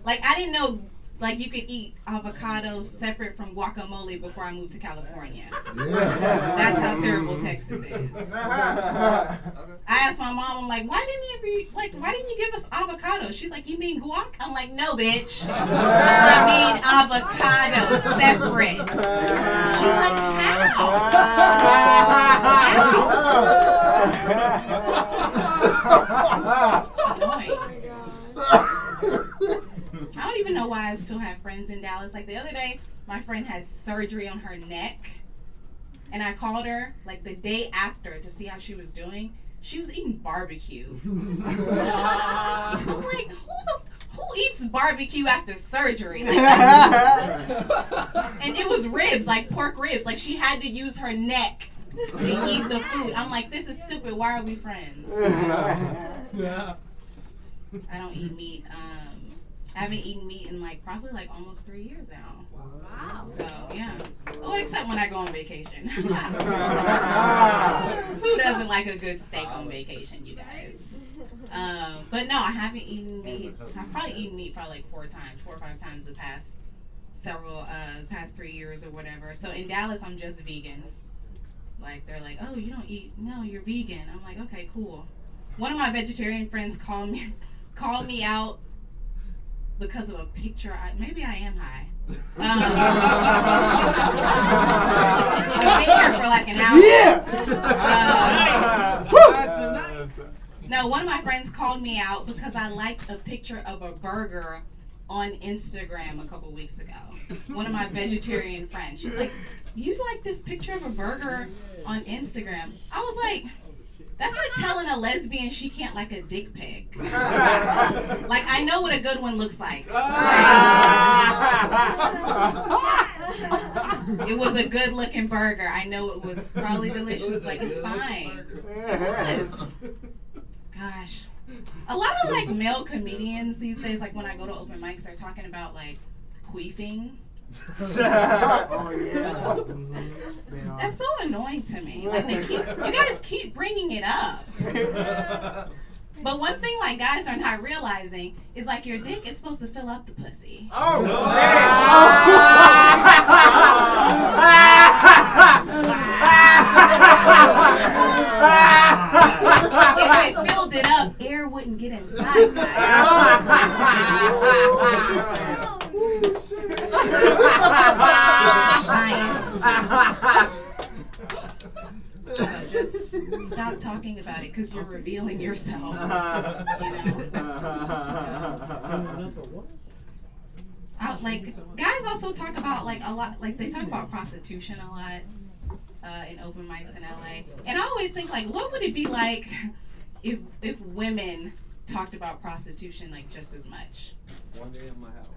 Like, I didn't know, like, you could eat avocados separate from guacamole before I moved to California. That's how terrible Texas is. I asked my mom, I'm like, why didn't you give us avocados? She's like, you mean guac? I'm like, no, bitch. I mean avocados separate. She's like, how? It's annoying. I don't even know why I still have friends in Dallas. Like the other day, my friend had surgery on her neck, and I called her like the day after to see how she was doing. She was eating barbecue. I'm like, who eats barbecue after surgery? Like, and it was ribs, like pork ribs. Like she had to use her neck to eat the food. I'm like, this is stupid. Why are we friends? I don't eat meat. I haven't eaten meat in like probably like almost 3 years now. Wow. So yeah. Oh, except when I go on vacation. Who doesn't like a good steak on vacation, you guys? But no, I haven't eaten meat. I've probably eaten meat probably like 4 or 5 times the past 3 years or whatever. So in Dallas, I'm just vegan. Like they're like, oh, you don't eat? No, you're vegan. I'm like, okay, cool. One of my vegetarian friends called me out because of a picture. Maybe I am high. I've been here for like an hour. Yeah. No, one of my friends called me out because I liked a picture of a burger on Instagram a couple weeks ago. One of my vegetarian friends. She's like, you like this picture of a burger on Instagram? I was like, that's like telling a lesbian she can't like a dick pic. Like, I know what a good one looks like. It was a good looking burger. I know it was probably delicious. Like, it's fine. It was. Gosh. A lot of like male comedians these days, like when I go to open mics, they're talking about like queefing. Oh yeah. That's so annoying to me. Like you guys keep bringing it up. But one thing like guys are not realizing is like your dick is supposed to fill up the pussy. Oh, If it filled it up, air wouldn't get inside, guys. Science. So just stop talking about it because you're revealing yourself. You know? Like guys also talk about like a lot. Like they talk about prostitution a lot in open mics in LA. And I always think like, what would it be like if women talked about prostitution like just as much? One day in my house.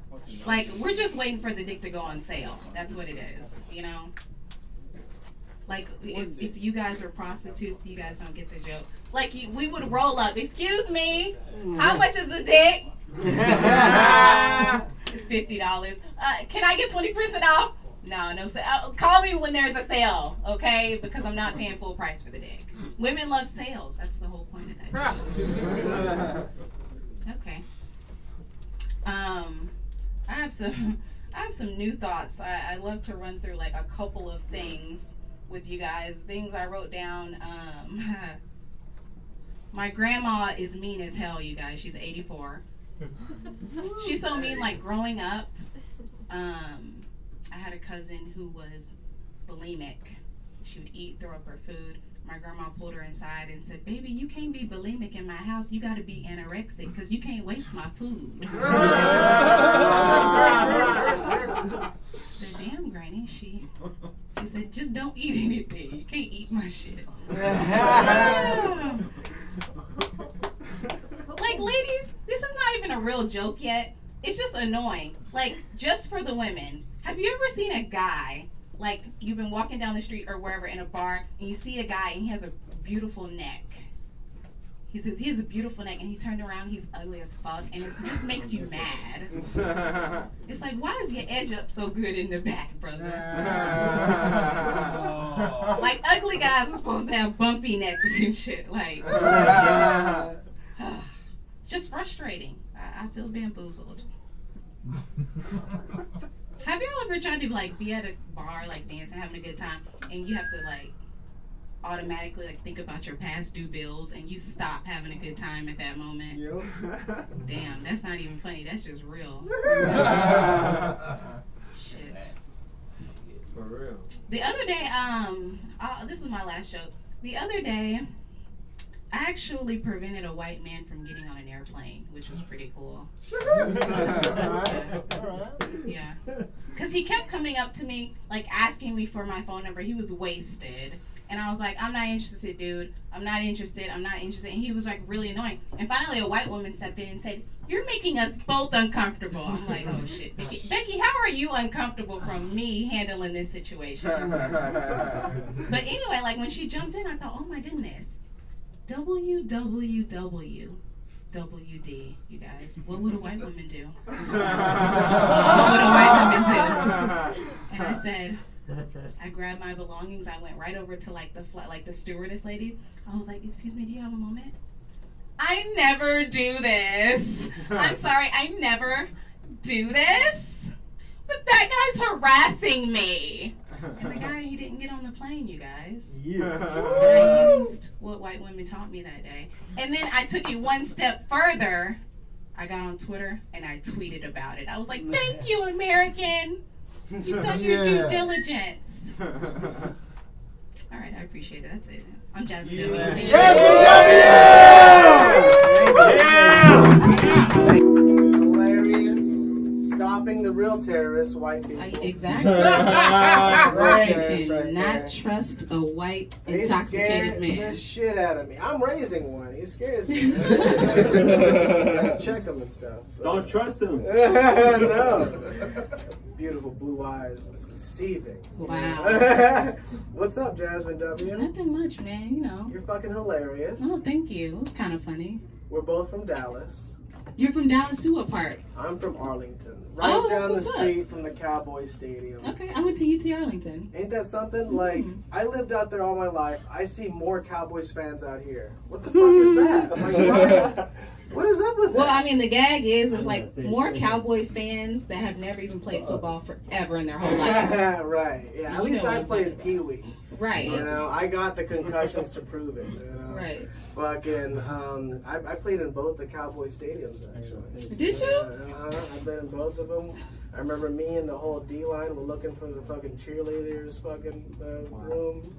Like, we're just waiting for the dick to go on sale. That's what it is, you know? Like, if you guys are prostitutes, you guys don't get the joke. Like, we would roll up. Excuse me, how much is the dick? It's $50. Can I get 20% off? No sale. Call me when there's a sale, okay? Because I'm not paying full price for the dick. Women love sales. That's the whole point of that. Okay. I have some new thoughts. I love to run through like a couple of things with you guys. Things I wrote down. My grandma is mean as hell, you guys. She's 84. She's so mean, like growing up, I had a cousin who was bulimic. She would eat, throw up her food. My grandma pulled her inside and said, baby, you can't be bulimic in my house. You got to be anorexic because you can't waste my food. I said, damn, Granny. She said, just don't eat anything. You can't eat my shit. Like, ladies, this is not even a real joke yet. It's just annoying. Like, just for the women. Have you ever seen a guy, like, you've been walking down the street or wherever in a bar, and you see a guy and he has a beautiful neck. He says he has a beautiful neck, and he turned around, he's ugly as fuck, and it just makes you mad. It's like, why is your edge up so good in the back, brother? Like, ugly guys are supposed to have bumpy necks and shit. Like, it's just frustrating. I feel bamboozled. Have y'all ever tried to like be at a bar, like dancing, having a good time, and you have to like automatically like think about your past due bills, and you stop having a good time at that moment? Damn, that's not even funny. That's just real. Shit. For real. The other day, this is my last joke. The other day, I actually prevented a white man from getting on an airplane, which was pretty cool. Yeah. Because he kept coming up to me, like asking me for my phone number. He was wasted. And I was like, I'm not interested, dude. I'm not interested. I'm not interested. And he was like really annoying. And finally a white woman stepped in and said, you're making us both uncomfortable. I'm like, oh shit. Becky, how are you uncomfortable from me handling this situation? But anyway, like when she jumped in, I thought, oh my goodness. WWWD, you guys. What would a white woman do? What would a white woman do? And I said, I grabbed my belongings. I went right over to like the stewardess lady. I was like, excuse me, do you have a moment? I never do this. I'm sorry, I never do this. But that guy's harassing me. And the guy, he didn't get on the plane, you guys. Yeah. And I used what white women taught me that day. And then I took it one step further. I got on Twitter and I tweeted about it. I was like, thank you, American. You've done your due diligence. All right, I appreciate it. That's it. I'm Jasmine W. Jasmine W! Hilarious. Stopping the real terrorists, white people. Exactly. Right. You cannot trust a white, intoxicated man. They scare the shit out of me. I'm raising one. He scares me. Check him and stuff. So. Don't trust him. No. Beautiful blue eyes. It's deceiving. Wow. What's up, Jasmine W? Nothing much, man. You know. You're fucking hilarious. Oh, thank you. It was kind of funny. We're both from Dallas. You're from Dallas too? What part? I'm from Arlington. Right down the street from the Cowboy Stadium. Okay, I went to UT Arlington. Ain't that something? Like, I lived out there all my life. I see more Cowboys fans out here. What the fuck is that? Like, what is up with that? Well, I mean, the gag is, it's like more Cowboys fans that have never even played football forever in their whole life. Right, yeah. At least I played Pee Wee. Right. You know, I got the concussions to prove it. You know? Right. Fucking, I played in both the Cowboy stadiums, actually. Did you? I've been in both of them. I remember me and the whole D-line were looking for the fucking cheerleaders fucking room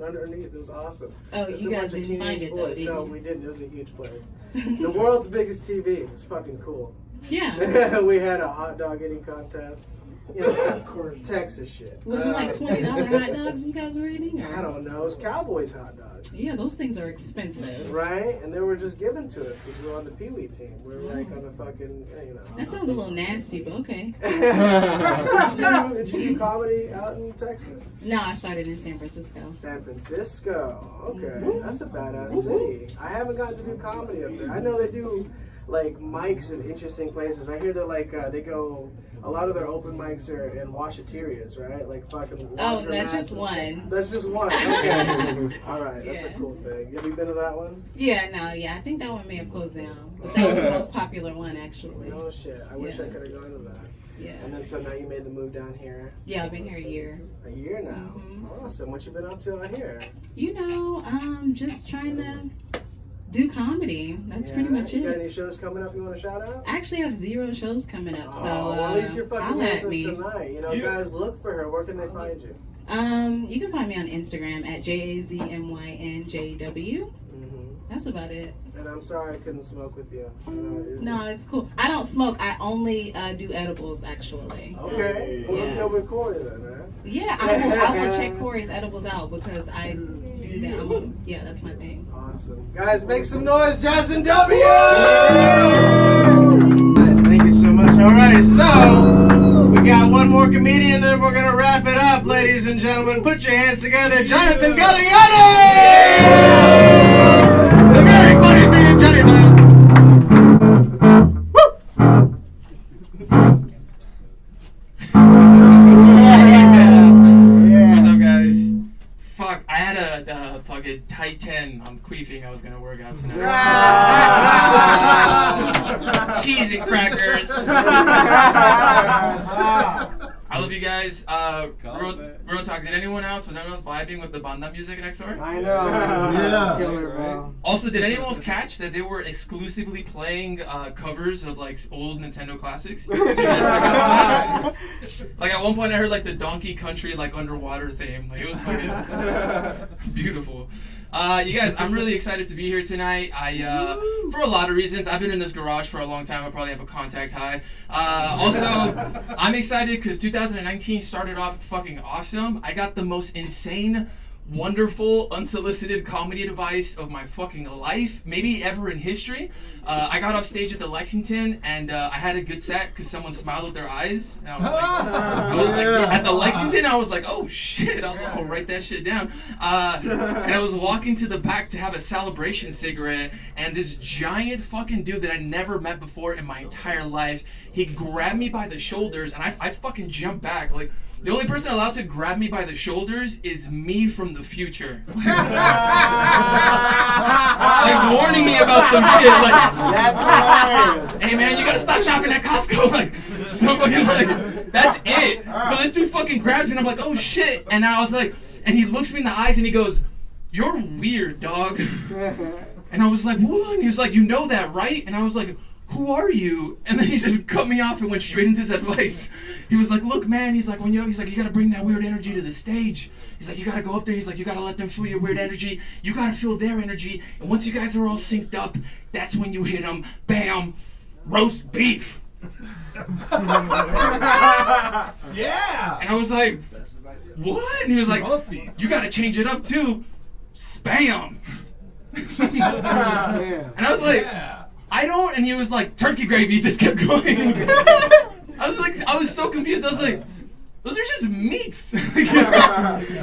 underneath. It was awesome. Oh, you guys didn't find it though, did you? No, we didn't. It was a huge place. The world's biggest TV. It was fucking cool. Yeah. We had a hot dog eating contest. You know, Texas shit. Was it like $20 hot dogs you guys were eating? Or? I don't know. It was Cowboys hot dogs. Yeah, those things are expensive. Right? And they were just given to us because we were on the Pee Wee team. We were like on the fucking, you know. That sounds a little nasty, but okay. Did you do comedy out in Texas? No, I started in San Francisco. San Francisco. Okay. That's a badass city. I haven't gotten to do comedy up there. I know they do like mics in interesting places. I hear they're like, they go, a lot of their open mics are in washaterias, right? Like fucking Oh, that's just one. That's just one. Okay. All right. That's a cool thing. Have you been to that one? Yeah, no, yeah. I think that one may have closed down. But that was the most popular one, actually. Oh, shit. I wish I could have gone to that. Yeah. And then so now you made the move down here. Yeah, I've been here a year. A year now. Awesome. What you been up to out here? You know, just trying to do comedy. That's pretty much You got it. any shows coming up you want to shout out? I actually have 0 shows coming up, so Well, at least you're fucking holla with at us me. tonight. You know, guys, look for her. Where can they find you? You can find me on Instagram at JAZMYNJW. That's about it. And I'm sorry I couldn't smoke with you. You know, No, it's cool. I don't smoke. I only do edibles, actually. Okay. We'll hook you up with Corey then, right? Yeah, I will check Corey's edibles out because I do that. Yeah, that's my thing. Awesome. Guys, make some noise. Jasmine W! Thank you so much. All right, so we got one more comedian, then we're gonna wrap it up, ladies and gentlemen. Put your hands together, Jonathan Galliani! The very funny man, Johnny Man. What's up, guys? Fuck, I had a fucking tight 10 on queefing I was gonna work out tonight. Cheese and crackers. I love you guys. Real talk. Was anyone else vibing with the banda music next door? I know. Yeah. Killer, bro. Also, did anyone else catch that they were exclusively playing covers of like old Nintendo classics? Did you guys pick up on that? Like at one point, I heard like the Donkey Country like underwater theme. Like it was fucking beautiful. You guys, I'm really excited to be here tonight. For a lot of reasons. I've been in this garage for a long time. I probably have a contact high. Also, I'm excited because 2019 started off fucking awesome. I got the most insane, wonderful, unsolicited comedy device of my fucking life, maybe ever in history. I got off stage at the Lexington, and I had a good set because someone smiled with their eyes. And I was like, at the Lexington, I was like, oh shit, I'll write that shit down. And I was walking to the back to have a celebration cigarette, and this giant fucking dude that I never met before in my entire life, he grabbed me by the shoulders, and I fucking jumped back. Like, the only person allowed to grab me by the shoulders is me from the future. Like warning me about some shit. Like, that's hilarious. Hey man, you gotta stop shopping at Costco. Like, so fucking like, that's it. So this dude fucking grabs me and I'm like, oh shit. And I was like, and he looks me in the eyes and he goes, you're weird, dog. And I was like, what? And he was like, you know that, right? And I was like, who are you? And then he just cut me off and went straight into his advice. He was like, look, man, he's like, you gotta bring that weird energy to the stage. He's like, you gotta go up there. He's like, you gotta let them feel your weird energy. You gotta feel their energy. And once you guys are all synced up, that's when you hit them. Bam, roast beef. Yeah. And I was like, what? And he was like, you gotta change it up too. Spam. And I was like, I don't, and he was like, turkey gravy, just kept going. I was so confused. I was like, those are just meats. You're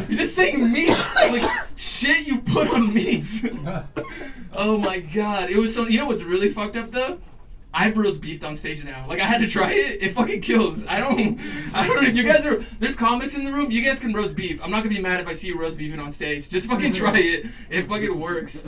just saying meats. Like, shit you put on meats. Oh my god. It was so, you know what's really fucked up though? I've roast beefed on stage now. Like, I had to try it. It fucking kills. I don't know. You guys are, there's comics in the room. You guys can roast beef. I'm not gonna be mad if I see you roast beefing on stage. Just fucking try it. It fucking works.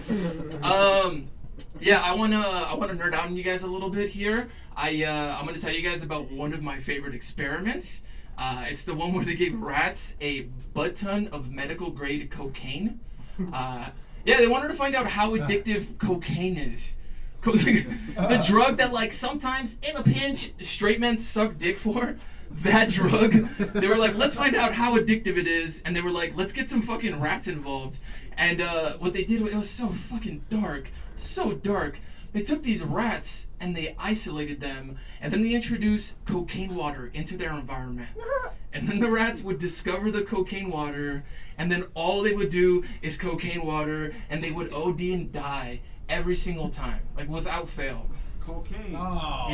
Yeah, I wanna nerd out on you guys a little bit here. I'm gonna tell you guys about one of my favorite experiments. It's the one where they gave rats a butt ton of medical grade cocaine. Yeah, they wanted to find out how addictive cocaine is. The drug that, like, sometimes in a pinch straight men suck dick for. That drug. They were like, let's find out how addictive it is, and they were like, let's get some fucking rats involved. And what they did, it was so fucking dark. So dark. They took these rats and they isolated them, and then they introduced cocaine water into their environment. And then the rats would discover the cocaine water, and then all they would do is cocaine water, and they would OD and die every single time, like without fail. Cocaine. Oh,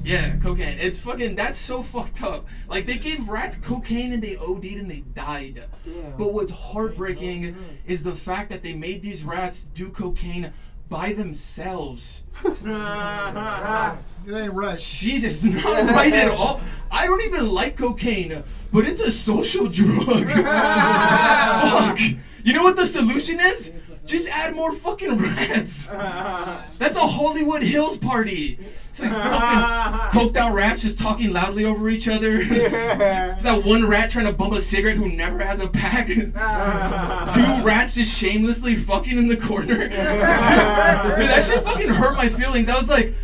yeah, cocaine. It's fucking, that's so fucked up. Like, they gave rats cocaine and they OD'd and they died. Yeah. But what's heartbreaking is the fact that they made these rats do cocaine by themselves. It ain't right. Jesus, not right at all. I don't even like cocaine, but it's a social drug. Fuck. You know what the solution is? Just add more fucking rats. That's a Hollywood Hills party. So these fucking coked out rats just talking loudly over each other. Is that one rat trying to bum a cigarette who never has a pack? 2 rats just shamelessly fucking in the corner. Dude, that shit fucking hurt my feelings. I was like,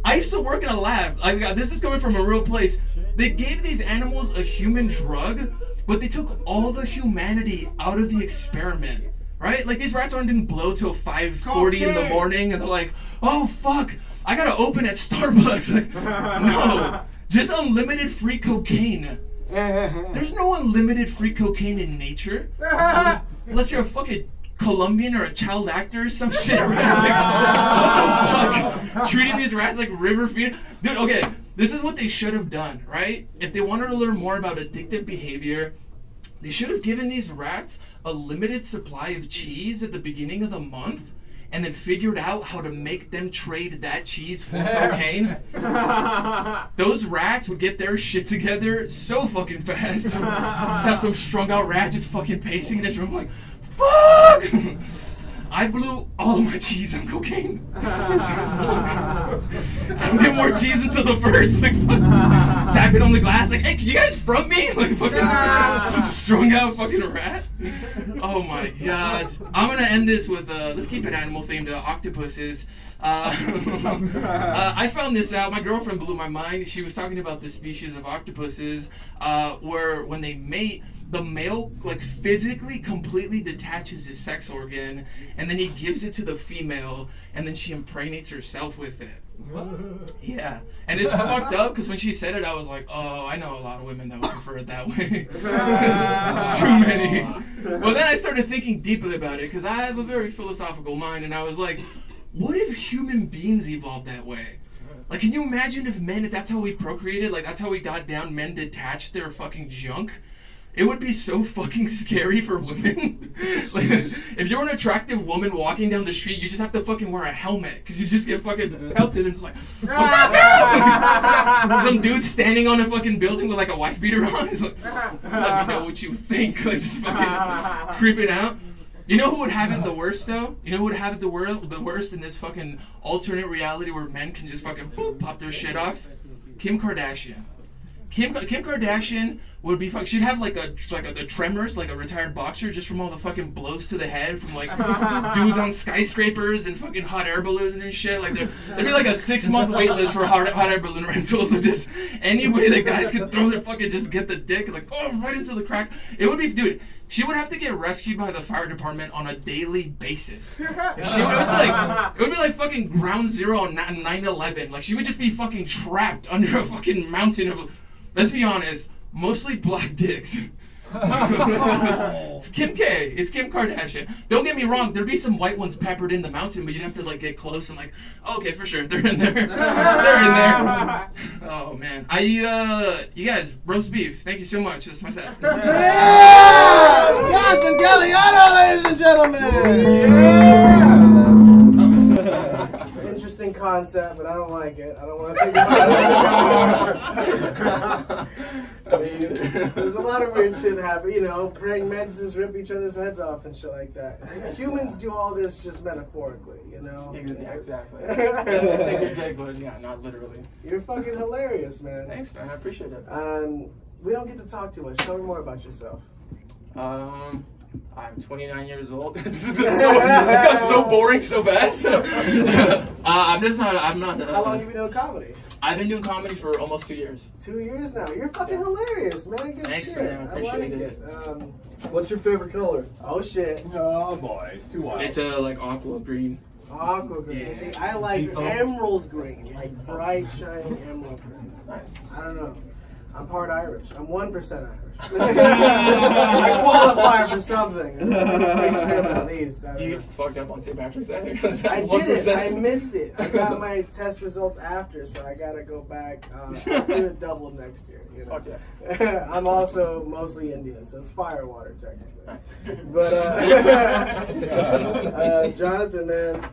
I used to work in a lab. This is coming from a real place. They gave these animals a human drug, but they took all the humanity out of the experiment. Right? Like, these rats didn't blow till 5:40 in the morning, and they're like, oh fuck, I gotta open at Starbucks. Like, no, just unlimited free cocaine. There's no unlimited free cocaine in nature, unless you're a fucking Colombian or a child actor or some shit. Right? Like, what the fuck? Treating these rats like river feed. Dude, okay, this is what they should have done, right? If they wanted to learn more about addictive behavior, they should have given these rats a limited supply of cheese at the beginning of the month, and then figured out how to make them trade that cheese for cocaine. Those rats would get their shit together so fucking fast. Just have some strung out rat just fucking pacing in this room like, fuck! I blew all of my cheese on cocaine. I don't get more cheese until the first. Like, tap it on the glass. Like, hey, can you guys front me? Like, fucking strung out fucking rat. Oh my god. I'm gonna end this with let's keep it animal themed. Octopuses. I found this out. My girlfriend blew my mind. She was talking about this species of octopuses where when they mate, the male like physically completely detaches his sex organ, and then he gives it to the female, and then she impregnates herself with it. Yeah, and it's fucked up because when she said it, I was like, oh, I know a lot of women that would prefer it that way. Too many. But then I started thinking deeply about it because I have a very philosophical mind, and I was like, what if human beings evolved that way? Like, can you imagine if that's how we procreated, like that's how we got down, men detached their fucking junk? It would be so fucking scary for women. Like, if you're an attractive woman walking down the street, you just have to fucking wear a helmet because you just get fucking pelted and it's like, what's up, girl? Some dude standing on a fucking building with like a wife beater on. He's like, let me know what you think. Like, just fucking creeping out. You know who would have it the worst though? You know who would have it the worst in this fucking alternate reality where men can just fucking boop, pop their shit off? Kim Kardashian. Kim Kardashian would be she'd have the tremors, like a retired boxer, just from all the fucking blows to the head from like dudes on skyscrapers and fucking hot air balloons and shit. Like there'd be like a 6-month wait list for hot air balloon rentals. So just any way that guys could throw their fucking just get the dick like right into the crack. It would be, dude. She would have to get rescued by the fire department on a daily basis. It would be like fucking ground zero on 9/11. Like she would just be fucking trapped under a fucking mountain of. Let's be honest, mostly black dicks. It's Kim K. It's Kim Kardashian. Don't get me wrong, there'd be some white ones peppered in the mountain, but you'd have to like get close and like, oh, okay, for sure, they're in there. They're in there. Oh man, you guys, roast beef. Thank you so much. That's my set. Yeah! Jonathan Galliano, ladies and gentlemen. It's an interesting concept, but I don't like it. I don't want to think about it. I mean, there's a lot of weird shit that happen. You know, praying mantises rip each other's heads off and shit like that. Humans do all this just metaphorically, you know? Exactly. Yeah, not literally. You're fucking hilarious, man. Thanks, man. I appreciate it. We don't get to talk too much. Tell me more about yourself. I'm 29 years old. This got so boring so fast. I'm not. How long have you been doing comedy? I've been doing comedy for almost 2 years. 2 years now. You're fucking hilarious, man. Good Thanks, shit. man. I appreciate it. What's your favorite color? Oh shit. Oh boy, it's too wild. It's like aqua green. Aqua green. Yeah. See, I like emerald green, like bright, shiny emerald green. Nice. I don't know. I'm part Irish. I'm 1% Irish. I qualify for something. At least. Do you get fucked up on St. Patrick's Day? I did it. I missed it. I got my test results after, so I gotta go back. I'll do it double next year. You know? Okay. I'm also mostly Indian, so it's fire water technically. But Jonathan, man.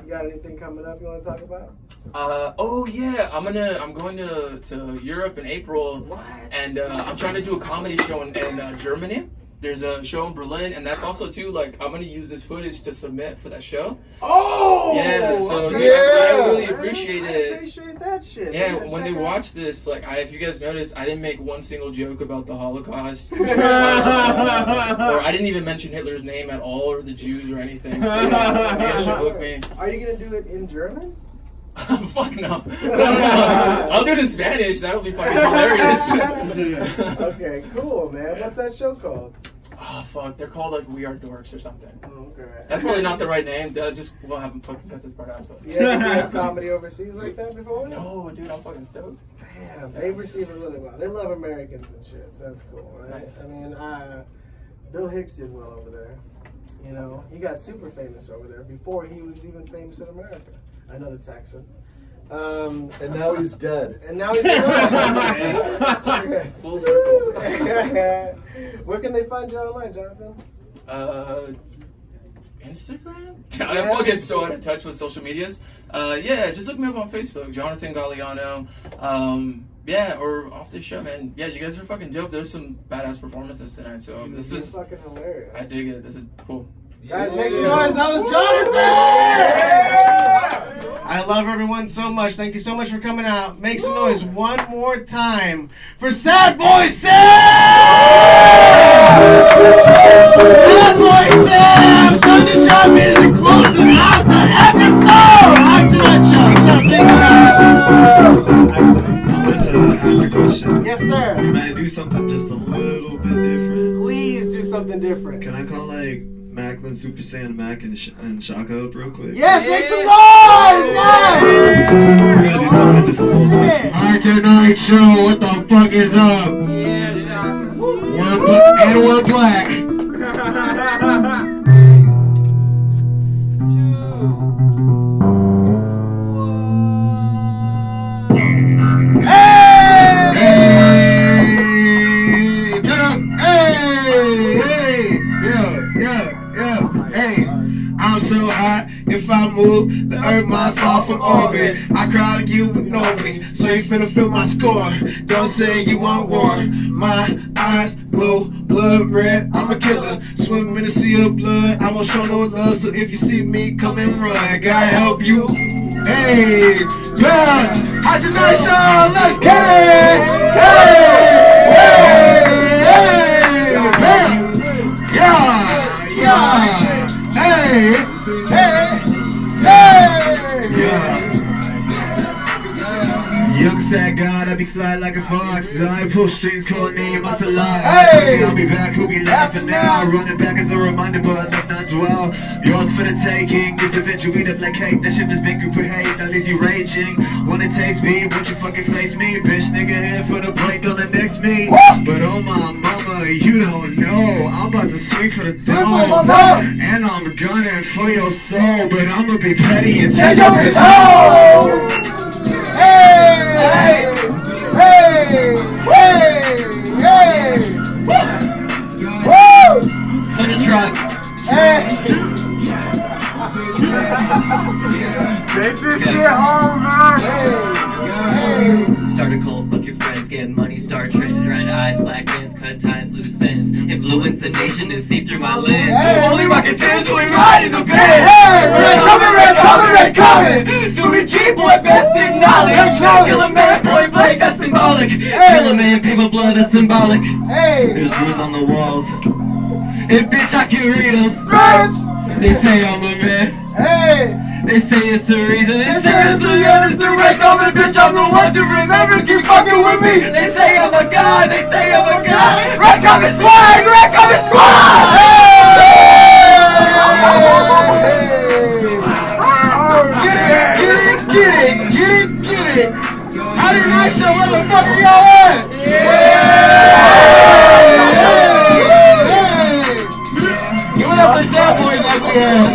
You got anything coming up you want to talk about? Oh yeah, I'm going to Europe in April. What? And I'm trying to do a comedy show in Germany. there's a show in Berlin, and that's also too like I'm gonna use this footage to submit for that show. Oh! Yeah, so okay. dude, I really appreciate it. I appreciate that shit. Yeah, Man, when they check watch this, like, if you guys notice, I didn't make one single joke about the Holocaust, or I didn't even mention Hitler's name at all, or the Jews, or anything. So, you guys should book me. Are you gonna do it in German? Fuck no. I'll do it in Spanish. That'll be fucking hilarious. Okay, cool, man. What's that show called? Oh fuck, they're called like We Are Dorks or something. Oh, okay. That's probably not the right name. We'll have them fucking cut this part out. But. You ever did comedy overseas like that before? No, dude, I'm fucking stoked. Damn, they receive it really well. They love Americans and shit, so that's cool, right? Nice. I mean, Bill Hicks did well over there. You know, he got super famous over there before he was even famous in America. Another Texan. And now he's dead. And now he's dead. Full circle. Where can they find you online, Jonathan? Instagram? I'm fucking so out of touch with social medias. Yeah, just look me up on Facebook, Jonathan Galliano. Yeah, or off this show, man. Yeah, you guys are fucking dope. There's some badass performances tonight, so this is fucking hilarious. I dig it. This is cool. Guys, make some noise. That was Jonathan! I love everyone so much. Thank you so much for coming out. Make some noise one more time for Sad Boy Sam! Sad Boy Sam! Thunder Job Music closing out the episode! On tonight's show. Actually, I wanted to ask a question. Yes, sir. Can I do something just a little bit different? Please do something different. Can I call like Macklin Super Saiyan Mac and Shaka up real quick? Yes, make some noise! Guys! We're gonna do something just a little special. Alright, tonight show, what the fuck is up? We're black. I'm so hot, if I move, the earth might fall from orbit. I cry to you, ignore me, so you finna feel my score. Don't say you want war. My eyes blue, blood red, I'm a killer. Swim in a sea of blood, I won't show no love. So if you see me, come and run, God help you. Hey, yes, hot tonight show, let's get it. Hey, yeah, yeah. Hey, young sad god, I be slide like a fox. I pull strings, call name, I salute. I'll be back, who be laughing now? Running back as a reminder, but let's not dwell. Yours for the taking, this adventure eat up like cake. That shit is big group of hate, that leaves you raging. Wanna taste me, won't you fucking face me? Bitch nigga here for the break on the next meet. But oh my mama, you don't know, I'm about to swing for the dome. And I'm gunning for your soul, but I'ma be petty and take your bitch home. Hey! Hey! Hey! Hey! Woo! Let it truck. Hey! Take this shit home, man! Hey! Start a cult, fuck your friends, get money, start trending, red eyes, black bands, cut ties, loose ends. Influence the nation to see through my lens. Hey. Only rockin' tens when we ride in the bed. Hey! Red coming. Sumi G, boy, best in knowledge. Kill a man, boy, blade, that's symbolic. Kill a man, paper blood, that's symbolic. Hey! There's runes on the walls. And bitch, I can read them. Yes! They say I'm a man. Hey! They say it's the reason. They say it's the end, it's the red coming, bitch. I'm the one to remember. Keep fucking with me. They say I'm a god. They say I'm a god. Red coming swag. Red coming squad. Get it. How did I show motherfucker y'all at? Give it up for Sad Boys like we have.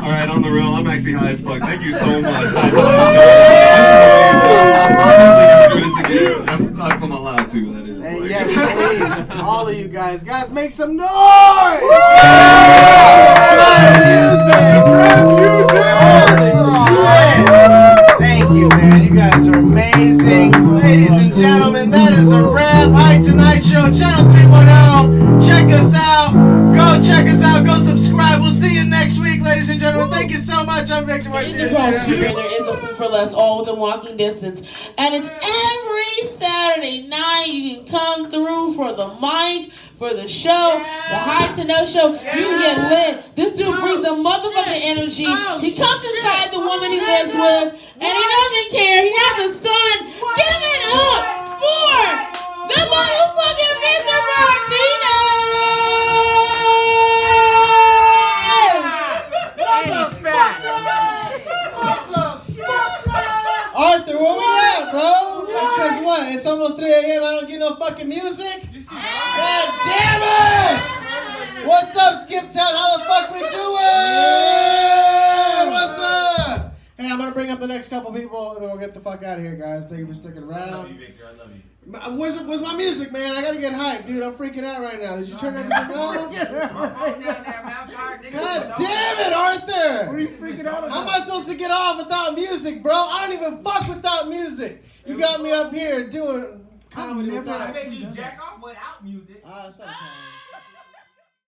Alright, on the real, I'm actually high as fuck. Thank you so much. This is amazing. I'm definitely gonna do this again. If I'm allowed to, that is. Hey, yes, please. All of you guys. Guys, make some noise! Trap music! Thank you, man. You guys are amazing. Ladies and gentlemen, that is a wrap. Tonight show, Channel 3. you so much. I'm Victor Martinez Jr. There is a Food for Less, all within walking distance. And it's every Saturday night. You can come through for the mic, for the show, the High to No show. You can get lit. This dude brings the motherfucking energy. He comes inside the woman he lives with, and he doesn't care. He has a son. Give it up for the motherfucking Victor Martinez! And he's fat. Arthur, where we at, bro? Because what? It's almost 3 a.m. I don't get no fucking music? God damn it! What's up, Skip Town? How the fuck we doing? What's up? Hey, I'm gonna bring up the next couple people and then we'll get the fuck out of here, guys. Thank you for sticking around. I love you, Victor. I love you. Where's my music, man? I gotta get hyped, dude. I'm freaking out right now. Did you turn everything off? God damn it, Arthur! What are you freaking out about? How am I supposed to get off without music, bro? I don't even fuck without music. You got me up here doing comedy without. I bet you jack off without music. Sometimes.